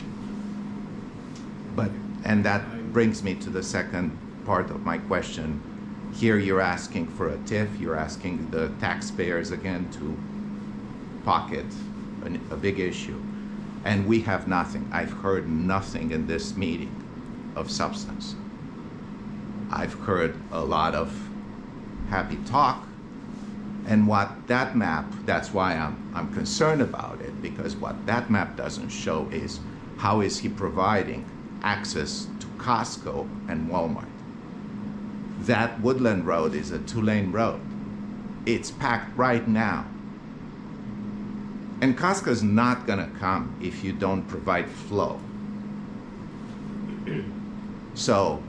Speaker 14: And that brings me to the second part of my question. Here you're asking for a TIF, you're asking the taxpayers again to pocket a big issue. And we have nothing. I've heard nothing in this meeting of substance. I've heard a lot of happy talk. And what that map, that's why I'm concerned about it, because what that map doesn't show is how is he providing access to Costco and Walmart. That Woodland Road is a 2-lane road. It's packed right now. And Costco's not gonna come if you don't provide flow. So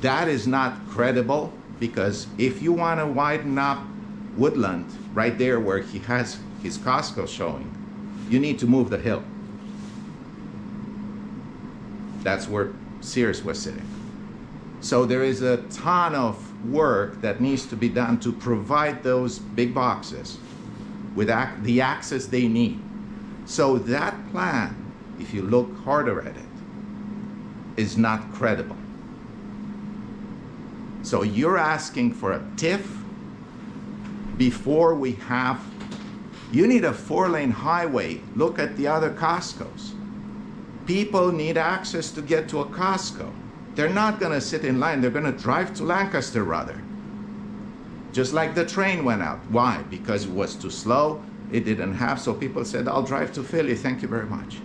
Speaker 14: that is not credible, because if you wanna widen up Woodland right there where he has his Costco showing, you need to move the hill. That's where Sears was sitting. So there is a ton of work that needs to be done to provide those big boxes with the access they need. So that plan, if you look harder at it, is not credible. So you're asking for a TIF before we have, you need a 4-lane highway. Look at the other Costcos. People need access to get to a Costco. They're not gonna sit in line, they're gonna drive to Lancaster rather. Just like the train went out. Why? Because it was too slow, it didn't have, so people said, I'll drive to Philly, thank you very much.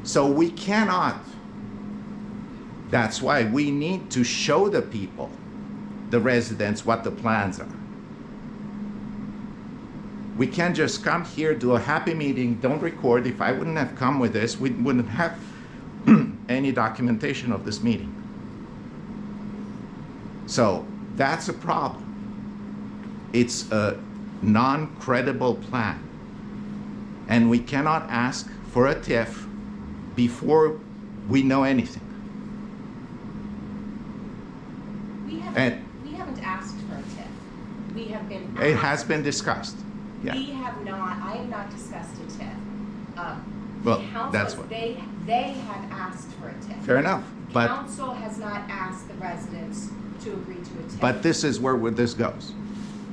Speaker 14: So we cannot, that's why we need to show the people, the residents, what the plans are. We can't just come here, do a happy meeting, don't record. If I wouldn't have come with this, we wouldn't have any documentation of this meeting. So that's a problem. It's a non-credible plan. And we cannot ask for a TIF before we know anything.
Speaker 8: We haven't asked for a TIF. We have been.
Speaker 14: It has been discussed. Yeah.
Speaker 8: We have not, I have not discussed a TIF.
Speaker 14: Well,
Speaker 8: The council
Speaker 14: that's
Speaker 8: has-
Speaker 14: what.
Speaker 8: They have asked for a TIF.
Speaker 14: Fair enough, but
Speaker 8: Council has not asked the residents to agree to a TIF.
Speaker 14: but this is where this goes.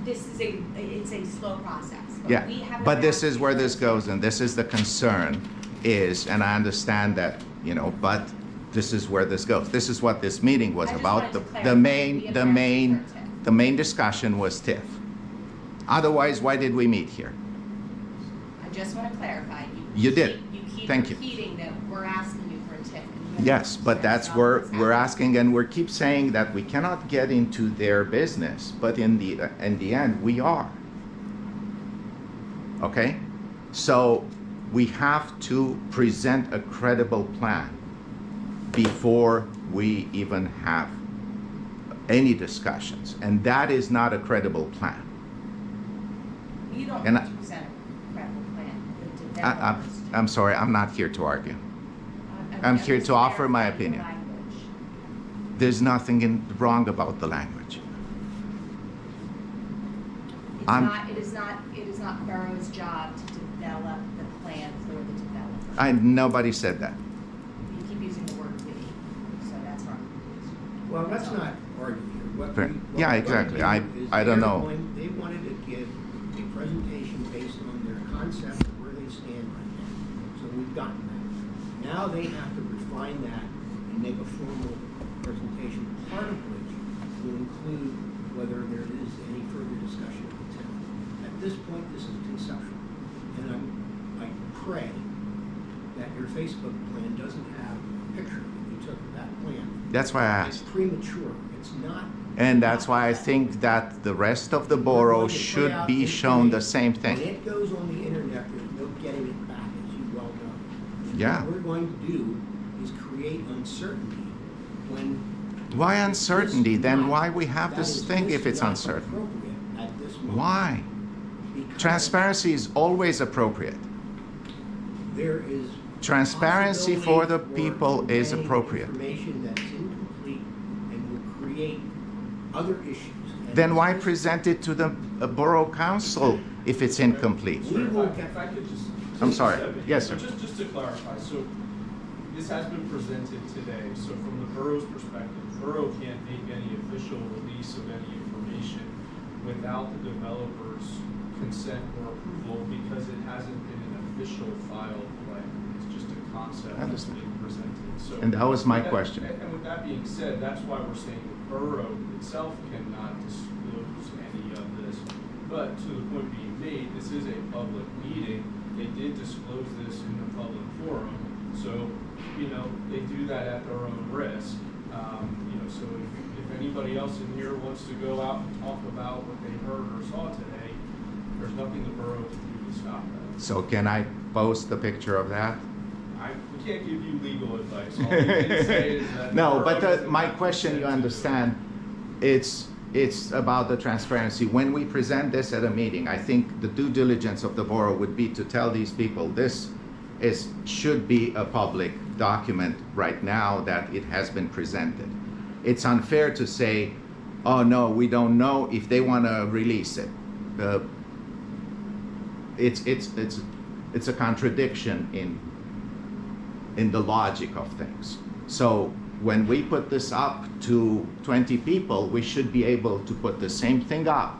Speaker 8: This is it's a slow process.
Speaker 14: Yeah,
Speaker 8: we haven't
Speaker 14: but this
Speaker 8: asked
Speaker 14: is
Speaker 8: you
Speaker 14: where
Speaker 8: for
Speaker 14: this
Speaker 8: a
Speaker 14: goes,
Speaker 8: TIF.
Speaker 14: and this is the concern is, and I understand that, you know, but this is where this goes. This is what this meeting was
Speaker 8: I just
Speaker 14: about.
Speaker 8: wanted to
Speaker 14: The
Speaker 8: clarify. We
Speaker 14: main,
Speaker 8: have
Speaker 14: the
Speaker 8: not
Speaker 14: main,
Speaker 8: asked for a TIF.
Speaker 14: the main discussion was TIF. Otherwise, why did we meet here?
Speaker 8: I just want to clarify.
Speaker 14: You did.
Speaker 8: You keep
Speaker 14: Thank you.
Speaker 8: repeating that we're asking you for a TIF. and you
Speaker 14: Yes,
Speaker 8: haven't.
Speaker 14: but that's
Speaker 8: not
Speaker 14: where
Speaker 8: what's
Speaker 14: we're
Speaker 8: happening.
Speaker 14: asking, and we keep saying that we cannot get into their business, but in the end, we are. Okay? So we have to present a credible plan before we even have any discussions, and that is not a credible plan.
Speaker 8: You don't
Speaker 14: and
Speaker 8: have to present a credible plan. The developers do.
Speaker 14: I'm sorry, I'm not here to argue. I'm here
Speaker 8: just
Speaker 14: to offer my
Speaker 8: clarifying
Speaker 14: opinion.
Speaker 8: the language.
Speaker 14: There's nothing wrong about the language.
Speaker 8: It is not Borough's job to develop the plan for the developer.
Speaker 14: Nobody said that.
Speaker 8: You keep using the word we, so that's wrong.
Speaker 1: Well, let's not argue here. What
Speaker 14: Fair.
Speaker 1: we- what
Speaker 14: Yeah,
Speaker 1: we're
Speaker 14: exactly.
Speaker 1: gonna do is
Speaker 14: I don't
Speaker 1: they're
Speaker 14: know.
Speaker 1: They wanted to give a presentation based on their concept of where they stand right now. So we've gotten that. Now they have to refine that and make a formal presentation, part of which will include whether there is any further discussion of the TIF. At this point, this is conceptual. And I pray that your Facebook plan doesn't have a picture that you took of that plan.
Speaker 14: That's why I
Speaker 1: It's
Speaker 14: asked.
Speaker 1: premature. It's not.
Speaker 14: And that's why I think that the rest of the borough should be shown the same
Speaker 1: When
Speaker 14: thing.
Speaker 1: it goes on the internet, there's no getting it back, as you well know. And
Speaker 14: Yeah.
Speaker 1: What we're going to do is create uncertainty when.
Speaker 14: Why uncertainty?
Speaker 1: It's
Speaker 14: Then
Speaker 1: not-
Speaker 14: why we have
Speaker 1: that
Speaker 14: this
Speaker 1: is
Speaker 14: thing if
Speaker 1: just
Speaker 14: it's
Speaker 1: not
Speaker 14: uncertain?
Speaker 1: appropriate at this moment.
Speaker 14: Why?
Speaker 1: Because
Speaker 14: Transparency is always appropriate.
Speaker 1: There is.
Speaker 14: Transparency for the
Speaker 1: possibility
Speaker 14: people is
Speaker 1: conveying
Speaker 14: appropriate.
Speaker 1: Information that's incomplete and will create other issues. And
Speaker 14: Then why
Speaker 1: this-
Speaker 14: present it to the borough council if it's incomplete?
Speaker 1: We will
Speaker 12: If I could just.
Speaker 14: I'm sorry. Yes, sir.
Speaker 12: Just to clarify, so this has been presented today, so from the borough's perspective, the borough can't make any official release of any information without the developer's consent or approval because it hasn't been an official filed plan. It's just a concept that's being presented. So
Speaker 14: And that was my
Speaker 12: with that-
Speaker 14: question.
Speaker 12: And with that being said, that's why we're saying the borough itself cannot disclose any of this. But to the point being made, this is a public meeting. They did disclose this in the public forum. So, you know, they do that at their own risk. You know, so if anybody else in here wants to go out and talk about what they heard or saw today, there's nothing the borough can do to stop that.
Speaker 14: So can I post the picture of that?
Speaker 12: We can't give you legal advice. All we can say is that.
Speaker 14: No,
Speaker 12: the
Speaker 14: but
Speaker 12: borough doesn't
Speaker 14: my
Speaker 12: have
Speaker 14: question, you
Speaker 12: consent to do it.
Speaker 14: understand, it's about the transparency. When we present this at a meeting, I think the due diligence of the borough would be to tell these people this should be a public document right now that it has been presented. It's unfair to say, oh no, we don't know if they want to release it. It's a contradiction in the logic of things. So when we put this up to 20 people, we should be able to put the same thing up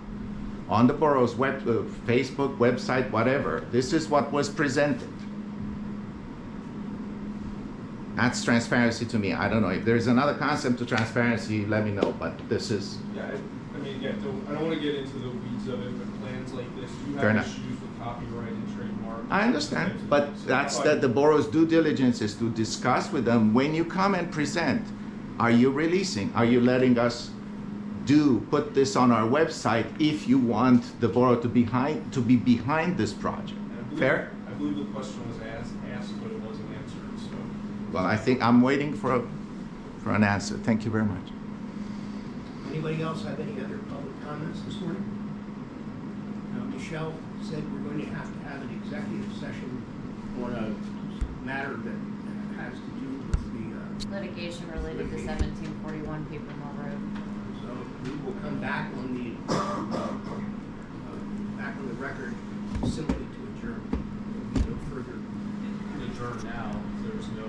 Speaker 14: on the borough's Facebook, website, whatever. This is what was presented. That's transparency to me. I don't know if there's another concept to transparency, let me know, but this is.
Speaker 12: Yeah, I mean, again, I don't want to get into the weeds of it, but plans like this do
Speaker 14: Fair
Speaker 12: have
Speaker 14: enough.
Speaker 12: issues with copyright and trademark.
Speaker 14: I understand,
Speaker 12: types of
Speaker 14: but
Speaker 12: things. So
Speaker 14: that's
Speaker 12: why-
Speaker 14: that the borough's due diligence is to discuss with them, when you come and present, are you releasing? Are you letting us put this on our website if you want the borough to be behind this project?
Speaker 12: And I believe-
Speaker 14: Fair?
Speaker 12: I believe the question was asked, but it wasn't answered, so.
Speaker 14: Well, I think I'm waiting for an answer. Thank you very much.
Speaker 1: Anybody else have any other public comments this morning? Michelle said we're going to have an executive session on a matter that has to do with the,
Speaker 2: Litigation related to 1741 Paper Mill Road.
Speaker 1: so we will come back on the, back on the record simply to adjourn. There'll be no further.
Speaker 12: You can adjourn now, if there's no